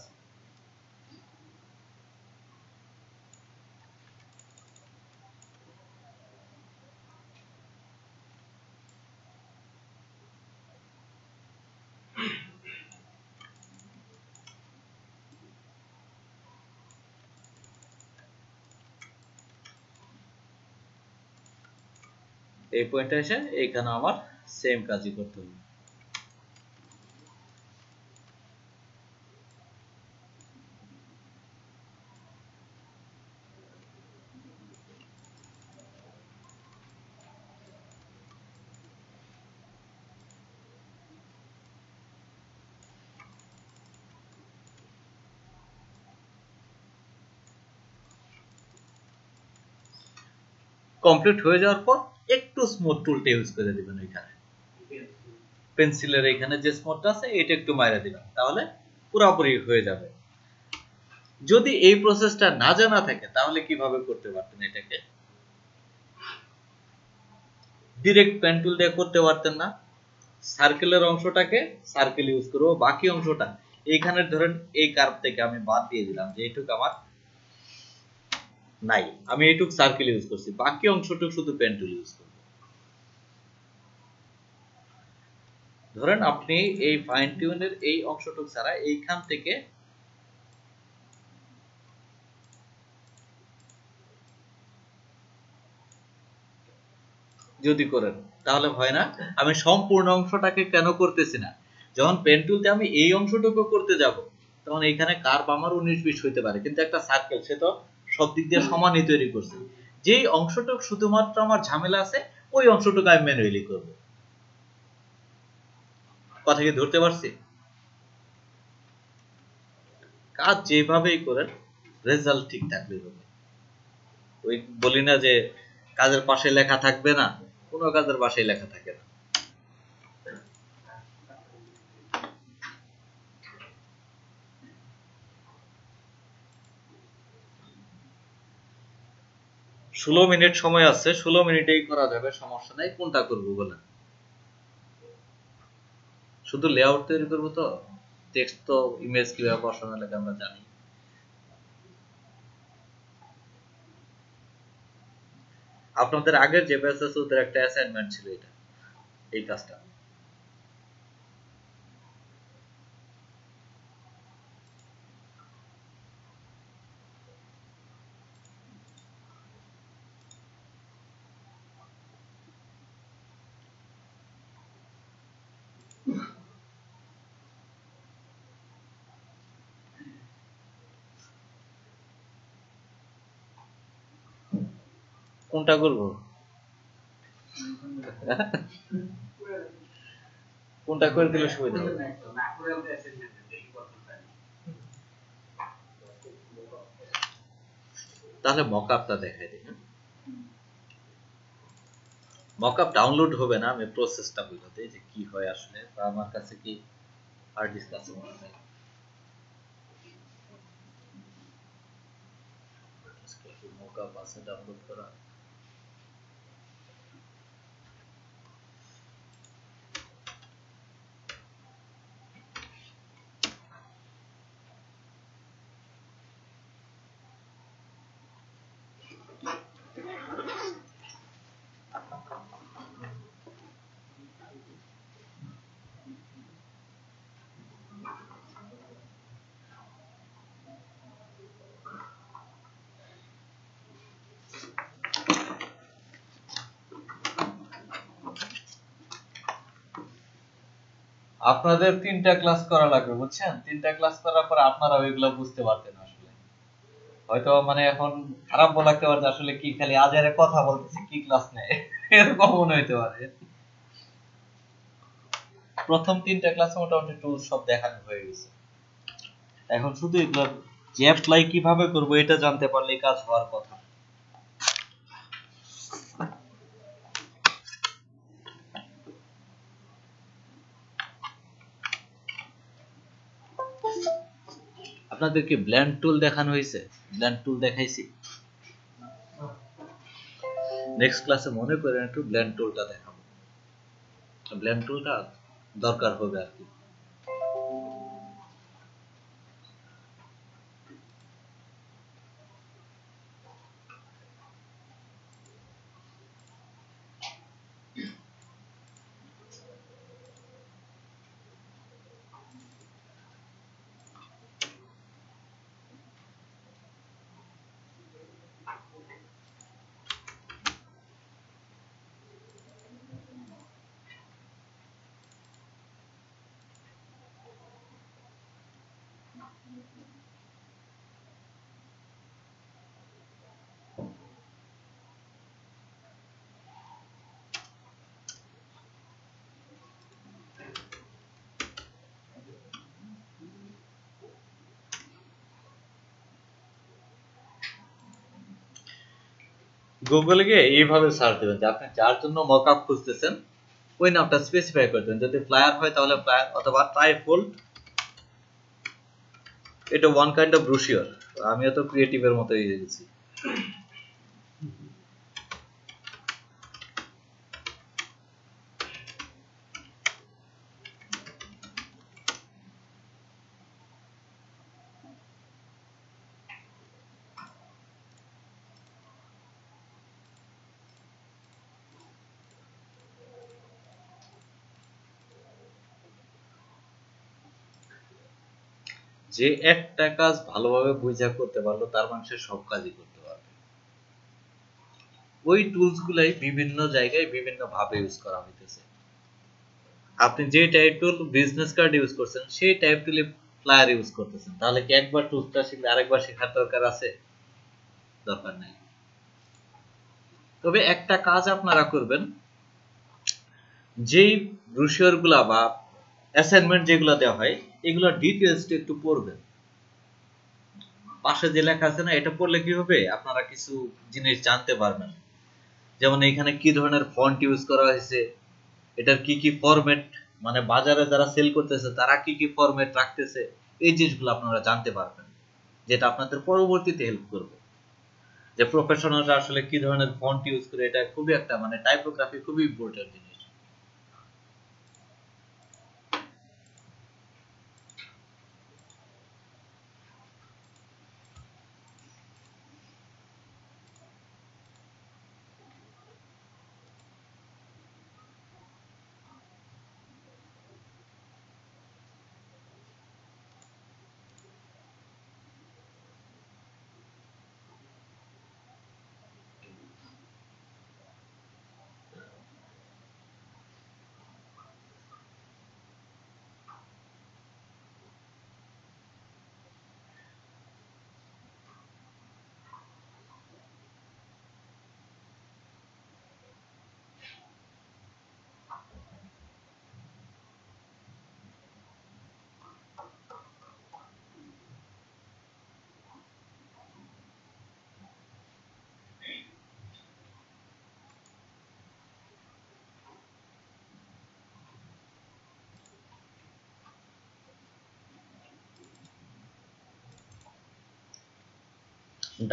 এই পয়েন্টে এসে এইখানে আমার সেম কাজই করতে হবে। কমপ্লিট হয়ে যাওয়ার পর একটু স্মুথ টুলটা ইউজ করে দিবেন। ওইখানে পেন্সিলের এখানে যে স্মুথটা আছে এটা একটু মাইরা দিবেন, তাহলে পুরোপুরি হয়ে যাবে। যদি এই প্রসেসটা না জানা থাকে তাহলে কিভাবে করতে পারতেন? এটাকে ডিরেক্ট পেন টুল দিয়ে করতে পারতেন না? সার্কেলের অংশটাকে সার্কেল ইউজ করবো, বাকি অংশটা এইখানে ধরেন এই কার্ভ থেকে আমি বাদ দিয়ে দিলাম যে এইটুক আমার নাই, আমি এইটুক সার্কেল ইউজ করছি, বাকি অংশটুক শুধু পেন টুল ইউজ করব। ধরেন আপনি এই ফাইন টিউনের এই অংশটুক ছাড়া এইখান থেকে যদি করেন তাহলে হয় না। আমি সম্পূর্ণ অংশটাকে কেন করতেছি না? যখন পেন টুলতে আমি এই অংশটুকু করতে যাব তখন এইখানে কার্ভ আমার 19-20 হইতে পারে, কিন্তু একটা সার্কেল সে তো সব দিক দিয়ে সমানই তৈরি করছে। যেই অংশটুকু শুধুমাত্র আমার ঝামেলা আছে ওই অংশটুকু আমি ম্যানুয়ালি করব। কথা কি ধরতে পারছি? কাজ যেভাবেই করেন রেজাল্ট ঠিক থাকলেই হবে। ওই বলি না যে কাজের পাশে লেখা থাকবে না, কোনো কাজের পাশে লেখা থাকে না। ষোলো মিনিট সময় আছে, 16 মিনিটেই করা যাবে, সমস্যা নাই। কোনটা করবো বলেন? শুধু লেআউট তৈরি করবো তো? টেক্সট তো ইমেজ কিভাবে বসানো লাগে আমরা জানি। আপনাদের আগের যে ব্যাচ আছে ওদের একটা অ্যাসাইনমেন্ট ছিল এটা, এই কাজটা। কোনটা করবো? কোনটা করে দিলে সুবিধা হবে? তাহলে মকআপটা দেখাই দিই। মকআপ ডাউনলোড হবে না, আমি প্রসেসটা বলে দিই যে কি হয় আসলে। বা আমার কাছে কি হার্ড ডিস্ক আছে মনে হয়, মকআপ আছে ডাউনলোড করা। আপনাদের 3টা ক্লাস করা লাগবে, বুঝছেন? 3টা ক্লাস করার পর আপনারা ওইগুলো বুঝতে পারতেন আসলে। হয়তো মানে এখন খারাপ লাগতে পারে যে আসলে কি খালি আজারে কথা বলতেছে, কি ক্লাস নেয়, এরকম মনে হইতে পারে। প্রথম 3টা ক্লাসে মোটামুটি টুলস সব দেখানো হয়ে গেছে, এখন শুধু এগুলো যে অ্যাপ্লাই কিভাবে করব এটা জানতে পারলেই কাজ হওয়ার কথা। আপনাদেরকে ব্লেন্ড টুল দেখানো হয়েছে? ব্লেন্ড টুল দেখাইছি? নেক্সট ক্লাসে মনে করেন একটু ব্লেন্ড টুলটা দেখাবো, ব্লেন্ড টুলটা দরকার হবে আর কি। গুগলে গিয়ে এইভাবে সার্চ দেবেন যে আপনি যার জন্য মকআপ খুঁজতেছেন ওই নামটা স্পেসিফাই করে দেবেন। যদি ফ্লায়ার হয় তাহলে ফ্লায়ার, অথবা ট্রাইফোল্ড, এটা ওয়ান কাইন্ড অফ ব্রোশিওর। আমিও তো ক্রিয়েটিভের মতো হয়ে গেছি। যে একটা কাজ ভালোভাবে বুঝা করতে পারলো তার মানুষ সব কাজই করতে পারবে। ওই টুলস গুলাই বিভিন্ন জায়গায় বিভিন্ন ভাবে ইউজ করা হইতেছে। আপনি যে টাইপ টুল বিজনেস কার্ড ইউজ করছেন সেই টাইপ টুলে ফ্লায়ার ইউজ করতেছেন, তাহলে কি একবার টুলসটা শিখলে আরেকবার শেখার দরকার আছে? দরকার নাই। তবে একটা কাজ আপনারা করবেন, যেই ব্রোশিওর গুলা বা অ্যাসাইনমেন্ট যেগুলো দেওয়া হয় এগুলো ডিটেইলসটা একটু পড়বেন। পাশে যে লেখা আছে না, এটা পড়লে কি হবে, আপনারা কিছু জিনিস জানতে পারবেন। যেমন এখানে কি ধরনের ফন্ট ইউজ করা হয়েছে, এটার কি কি ফরম্যাট, মানে বাজারে যারা সেল করতেছে তারা কি কি ফরম্যাট রাখতেছে, এই জিনিসগুলো আপনারা জানতে পারবেন, যেটা আপনাদের পরবর্তীতে হেল্প করবে। যে প্রফেশনালরা আসলে কি ধরনের ফন্ট ইউজ করে, এটা খুবই একটা মানে টাইপোগ্রাফি খুবই ইম্পর্টেন্ট জিনিস।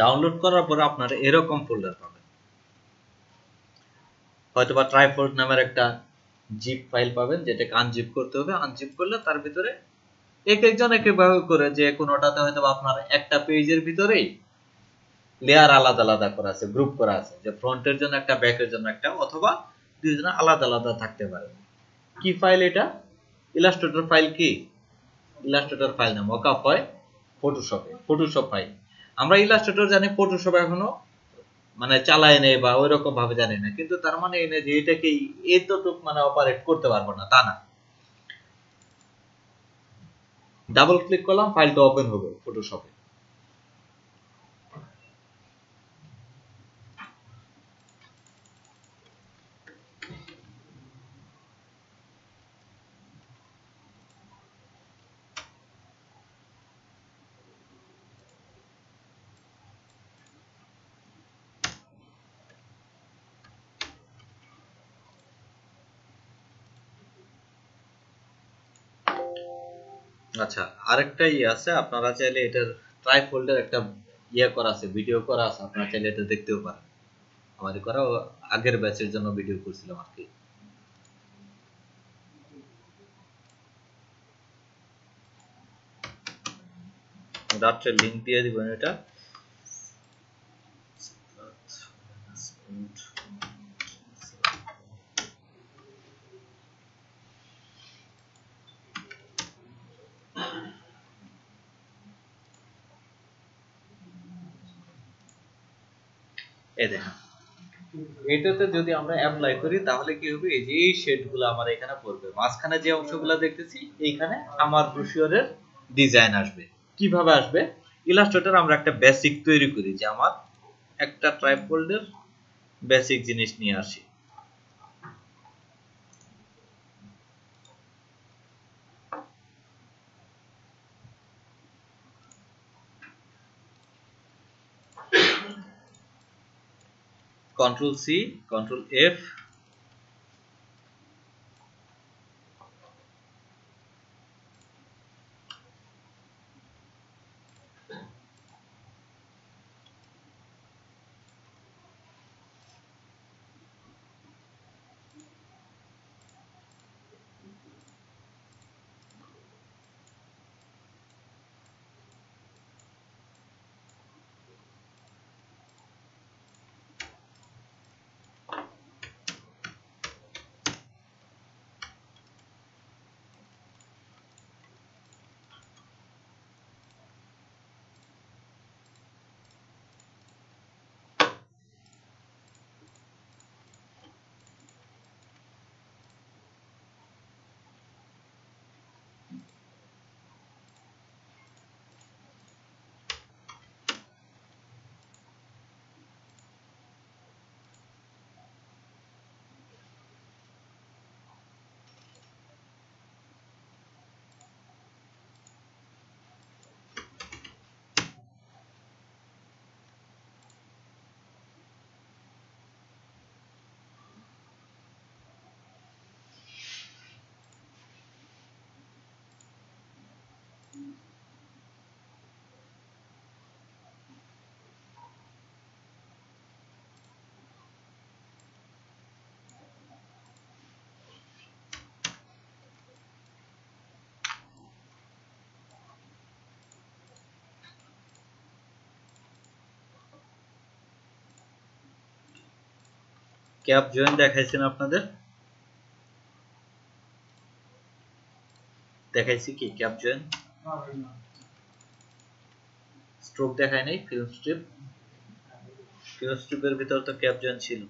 ডাউনলোড করার পরে আপনারা এরকম ফোল্ডার পাবেন, হয়তোবা ট্রাইফোল্ড নামের একটা জিপ ফাইল পাবেন, যেটাকে আনজিপ করতে হবে। আনজিপ করলে তার ভিতরে এক একজন এক একভাবে করে, যে কোনোটাতে হয়তো আপনার একটা পেজের ভিতরেই লেয়ার আলাদা আলাদা করা আছে, গ্রুপ করা আছে, যে ফ্রন্টের জন্য একটা, ব্যাকের জন্য একটা, অথবা দুইজনে আলাদা আলাদা থাকতে পারে। কি ফাইল এটা? Illustrator file. কি ইলাস্ট্রেটর ফাইল না, মকআপ হয় ফটোশপে, ফটোশপ ফাইল। আমরা ইলাস্ট্রেটর জানি, ফটোশপ এখনো মানে চালায় নেই বা ওই রকম ভাবে জানি না, কিন্তু তার মানে এই না যে এটাকে এতটুক মানে অপারেট করতে পারবো না, তা না। ডাবল ক্লিক করলাম, ফাইলটা ওপেন হবে ফটোশপে। আচ্ছা, আরেকটা আছে, আপনারা চাইলে এটার ট্রাইফোল্ডের একটা করা আছে, ভিডিও করা আছে, আপনারা চাইলে এটা দেখতেও পারেন। আমারই করা, আগের ব্যাচের জন্য ভিডিও করছিলাম আর কি। রাত্রে লিংক দিয়ে দিবেন এটা। এই দেখেন, এটাতে যদি আমরা অ্যাপ্লাই করি তাহলে কি হবে, এই যে এই শেডগুলো আমার এখানে পড়বে, মাঝখানে যে অংশগুলো দেখতেছি এইখানে আমার ব্রোশিওরের ডিজাইন আসবে। কিভাবে আসবে? ইলাস্ট্রেটর আমরা একটা বেসিক তৈরি করি, যে আমার একটা ট্রাইফোল্ডের বেসিক জিনিস নিয়ে আসি। Control C, control F, cap join দেখাইছেন আপনাদের? দেখাইছি কি ক্যাপ জয়েন? স্ট্রোক দেখায় নাই, ফিল্ম স্ট্রিপ। ফিল্ম স্ট্রিপের ভিতর তো ক্যাপ জয়েন ছিল।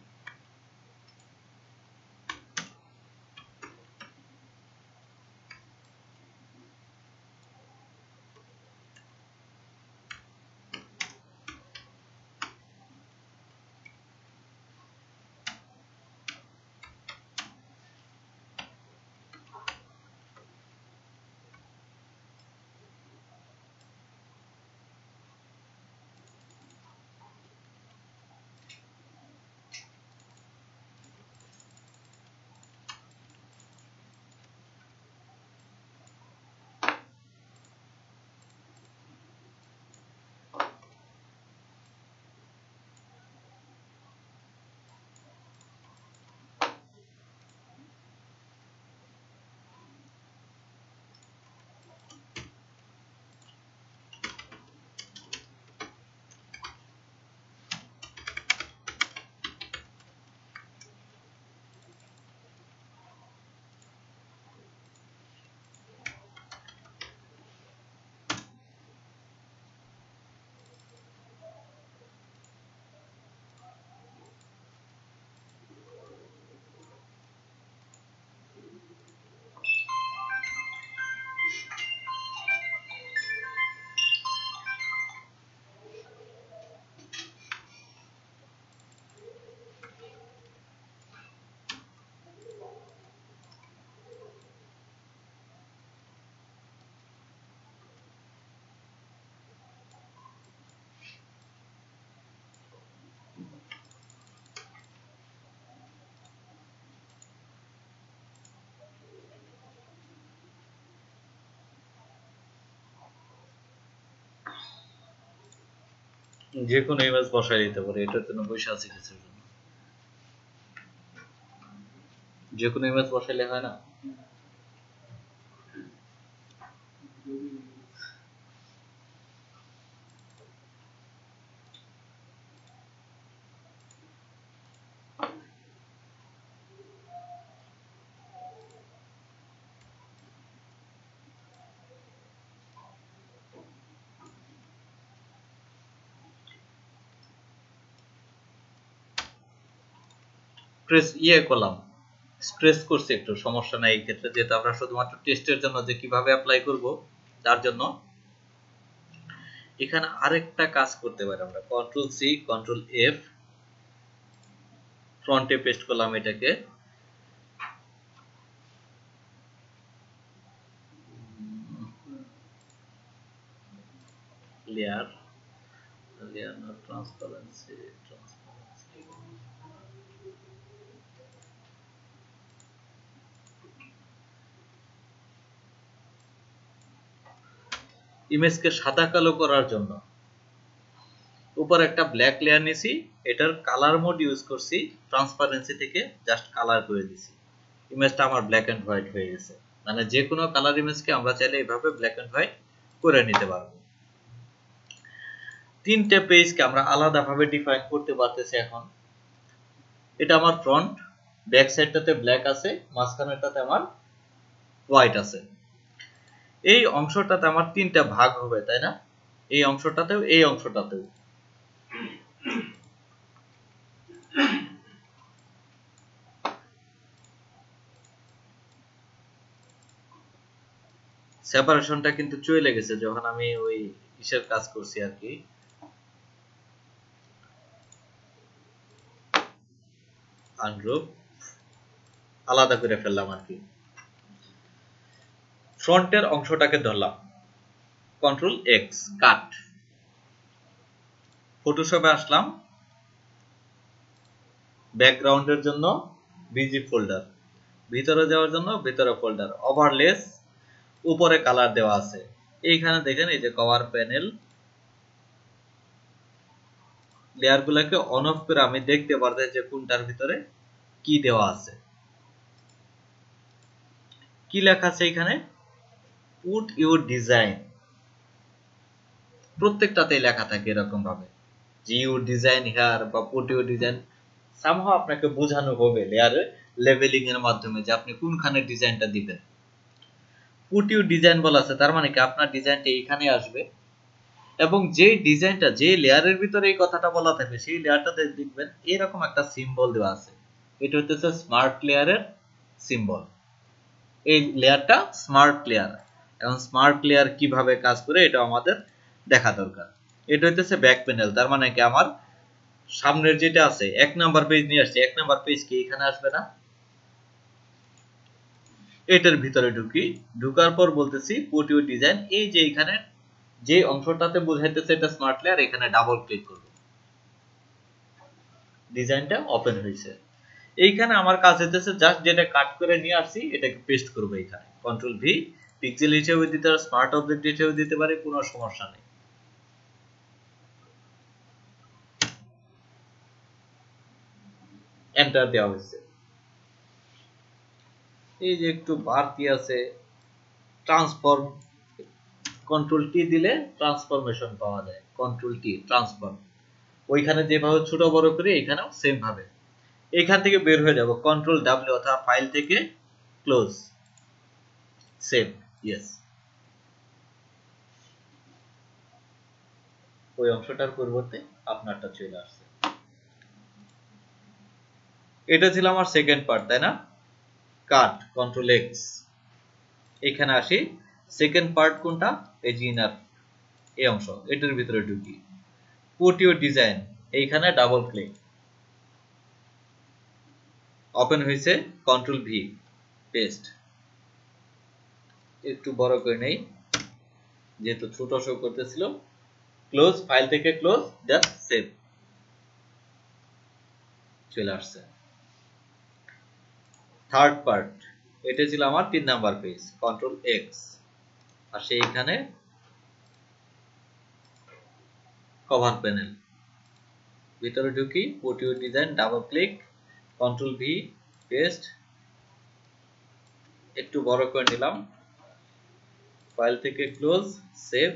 যে কোনো ইমেজ বসাই দিতে পারে, এটার জন্য বসে আছে কিছুর জন্য। যে কোনো ইমেজ বসাইলে হয় না? প্রেস করলাম, স্ট্রেস করছি একটু, সমস্যা নাই এই ক্ষেত্রে, যেহেতু আমরা শুধুমাত্র টেস্টের জন্য যে কিভাবে অ্যাপ্লাই করব তার জন্য। এখানে আরেকটা কাজ করতে পারি আমরা, কন্ট্রোল সি কন্ট্রোল এফ, ফ্রন্টে পেস্ট করলাম এটাকে, লেয়ার not transparency, ইমেজকে সাদা কালো করার জন্য উপর একটা ব্ল্যাক লেয়ার নিছি, এটার কালার মোড ইউজ করছি, ট্রান্সপারেন্সি থেকে জাস্ট কালার করে দিছি, ইমেজটা আমার ব্ল্যাক এন্ড হোয়াইট হয়ে গেছে। মানে যে কোনো কালার ইমেজকে আমরা চাইলে এইভাবে ব্ল্যাক এন্ড হোয়াইট করে নিতে পারবো। তিনটে পেজকে আমরা আলাদাভাবে ডিফাইন করতে পারতেছি এখন। এটা আমার ফ্রন্ট, ব্যাক সাইডটাতে ব্ল্যাক আছে, মাঝখানেরটাতে আমার হোয়াইট আছে। এই অংশটাতে আমার তিনটা ভাগ হবে, তাই না? এই অংশটাতেও, এই অংশটাতেও। সেপারেশনটা কিন্তু চলে গেছে যখন আমি ওই ইসের কাজ করছি আর কি, আনগ্রুপ আলাদা করে ফেললাম আর কি। ফ্রন্টের অংশটাকে ধরলাম, কন্ট্রোল এক্স কাট, ফটোশপে আসলাম, ব্যাকগ্রাউন্ডের জন্য বিজি ফোল্ডার, ভিতরে যাওয়ার জন্য ভিতরে ফোল্ডার, ওভারলেস, উপরে কালার দেওয়া আছে। এইখানে দেখেন এই যে কভার প্যানেল, লেয়ারগুলোকে অন অফ করে আমি দেখতে পারতেছি যে কোনটার ভিতরে কি দেওয়া আছে। কি লেখা আছে এখানে? Put your design. প্রত্যেকটাতেই লেখা থাকে এরকম ভাবে যে ইউর ডিজাইন হিয়ার বা পুট ইউর ডিজাইন। সামহাও আপনাকে বোঝানো হবে লেয়ারে লেভেলিং এর মাধ্যমে যে আপনি কোনখানে ডিজাইনটা দিবেন। পুট ইউর ডিজাইন বলা আছে, তার মানে কি আপনার ডিজাইনটা এইখানে আসবে, এবং যে ডিজাইনটা যে লেয়ারের ভিতরে এই কথাটা বলা থাকবে সেই লেয়ারটাতে দেখবেন এরকম একটা সিম্বল দেওয়া আছে। এটা হচ্ছে স্মার্ট লেয়ারের সিম্বল। এই লেয়ারটা স্মার্ট লেয়ার। এখন স্মার্ট লেয়ার কিভাবে কাজ করে এটা আমাদের দেখা দরকার। এটা হচ্ছে ব্যাক প্যানেল, তার মানে কি আমার সামনের যেটা আছে এক নাম্বার পেজ নিয়ে আসছে, এক নাম্বার পেজ কি এখানে আসবে না? এটার ভিতরে ঢুকি, ঢুকার পর বলতেছি পুট ইউর ডিজাইন, এই যে এখানে যে অংশটাতে বোঝাইতেছে এটা স্মার্ট লেয়ার, এখানে ডাবল ক্লিক করব, ডিজাইনটা ওপেন হয়েছে। এইখানে আমার কাজ হইতেছে জাস্ট যেটা কাট করে নিয়ে আসছি এটাকে পেস্ট করব এখানে, কন্ট্রোল ভি, পিক্সেল হিসেবে দিতে পারে, স্মার্ট অবজেক্ট হিসেবে দিতে পারে, কোনো সমস্যা নেই। এন্টার দেওয়া হয়েছে। এই যে একটু বাড়তি আছে ট্রান্সফর্ম, কন্ট্রোল টি দিলে ট্রান্সফরমেশন পাওয়া যায়, কন্ট্রোল টি ট্রান্সফর্ম। ওইখানে যেভাবে ছোট বড় করি এখানেও সেম ভাবে। এখান থেকে বের হয়ে যাব, কন্ট্রোল ডাব্লিউ অথবা ফাইল থেকে ক্লোজ, সেভ, ইয়েস। ওই অংশটার পরিবর্তে আপনারটা চলে আসছে। এটা ছিল আমার সেকেন্ড পার্ট, তাই না? কাট, কন্ট্রোল এক্স। এখানে আসি, সেকেন্ড পার্ট কোনটা? এই যে ইনার এই অংশ, এটার ভিতরে ঢুকি, পুট ইউর ডিজাইন, এইখানে ডাবল ক্লিক, ওপেন হয়েছে, কন্ট্রোল ভি, পেস্ট। একটু বড় করে নেই যেহেতু ছোট শো করতেছিল, ক্লোজ, ফাইল থেকে ক্লোজ, জাস্ট সেভ, চলে আসছে। থার্ড পার্ট, এটা ছিল আমার 3 নাম্বার পেজ, কন্ট্রোল এক্স, আর সেইখানে কভার প্যানেল, ভিতরে ঢুকি, put your design, double click, control V, paste, একটু বড় করে নিলাম, ফাইল থেকে ক্লোজ, সেভ,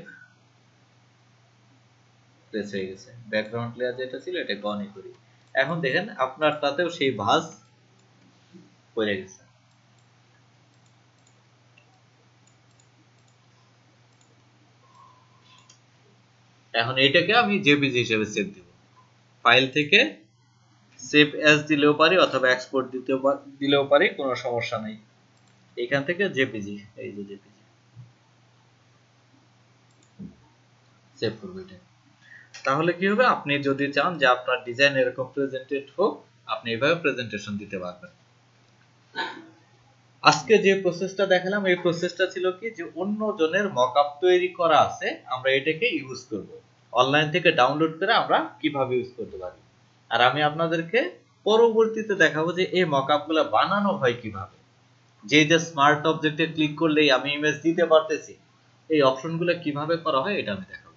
প্লেস হয়ে গেছে। ব্যাকগ্রাউন্ড লেয়ার যেটা ছিল এটা গনই করি। এখন দেখেন আপনার তাতেও সেই ভাঁজ পড়ে গেছে। এখন এটাকে আমি জেপিজি হিসেবে সেভ দিব। ফাইল থেকে সেভ অ্যাজ দিলেও পারি অথবা এক্সপোর্ট দিলেও পারি, কোনো সমস্যা নেই। এখান থেকে জেপিজি, এই যে জেপিজি সেভ করব এটা। তাহলে কি হবে, আপনি যদি চান যে আপনার ডিজাইন এরকম প্রেজেন্টেড হোক, আপনি এভাবে প্রেজেন্টেশন দিতে পারবেন। আজকে যে প্রসেসটা দেখালাম এই প্রসেসটা ছিল কি, যে অন্য জনের মকআপ তৈরি করা আছে, আমরা এটাকে ইউজ করব অনলাইন থেকে ডাউনলোড করে আমরা কিভাবে ইউজ করতে পারি। আর আমি আপনাদেরকে পরবর্তীতে দেখাবো যে এই মকআপগুলো বানানো হয় কিভাবে। যে স্মার্ট অবজেক্টে ক্লিক করলেই আমি ইমেজ দিতে পারতেছি, এই অপশনগুলো কিভাবে করা হয় এটা আমি দেখাবো।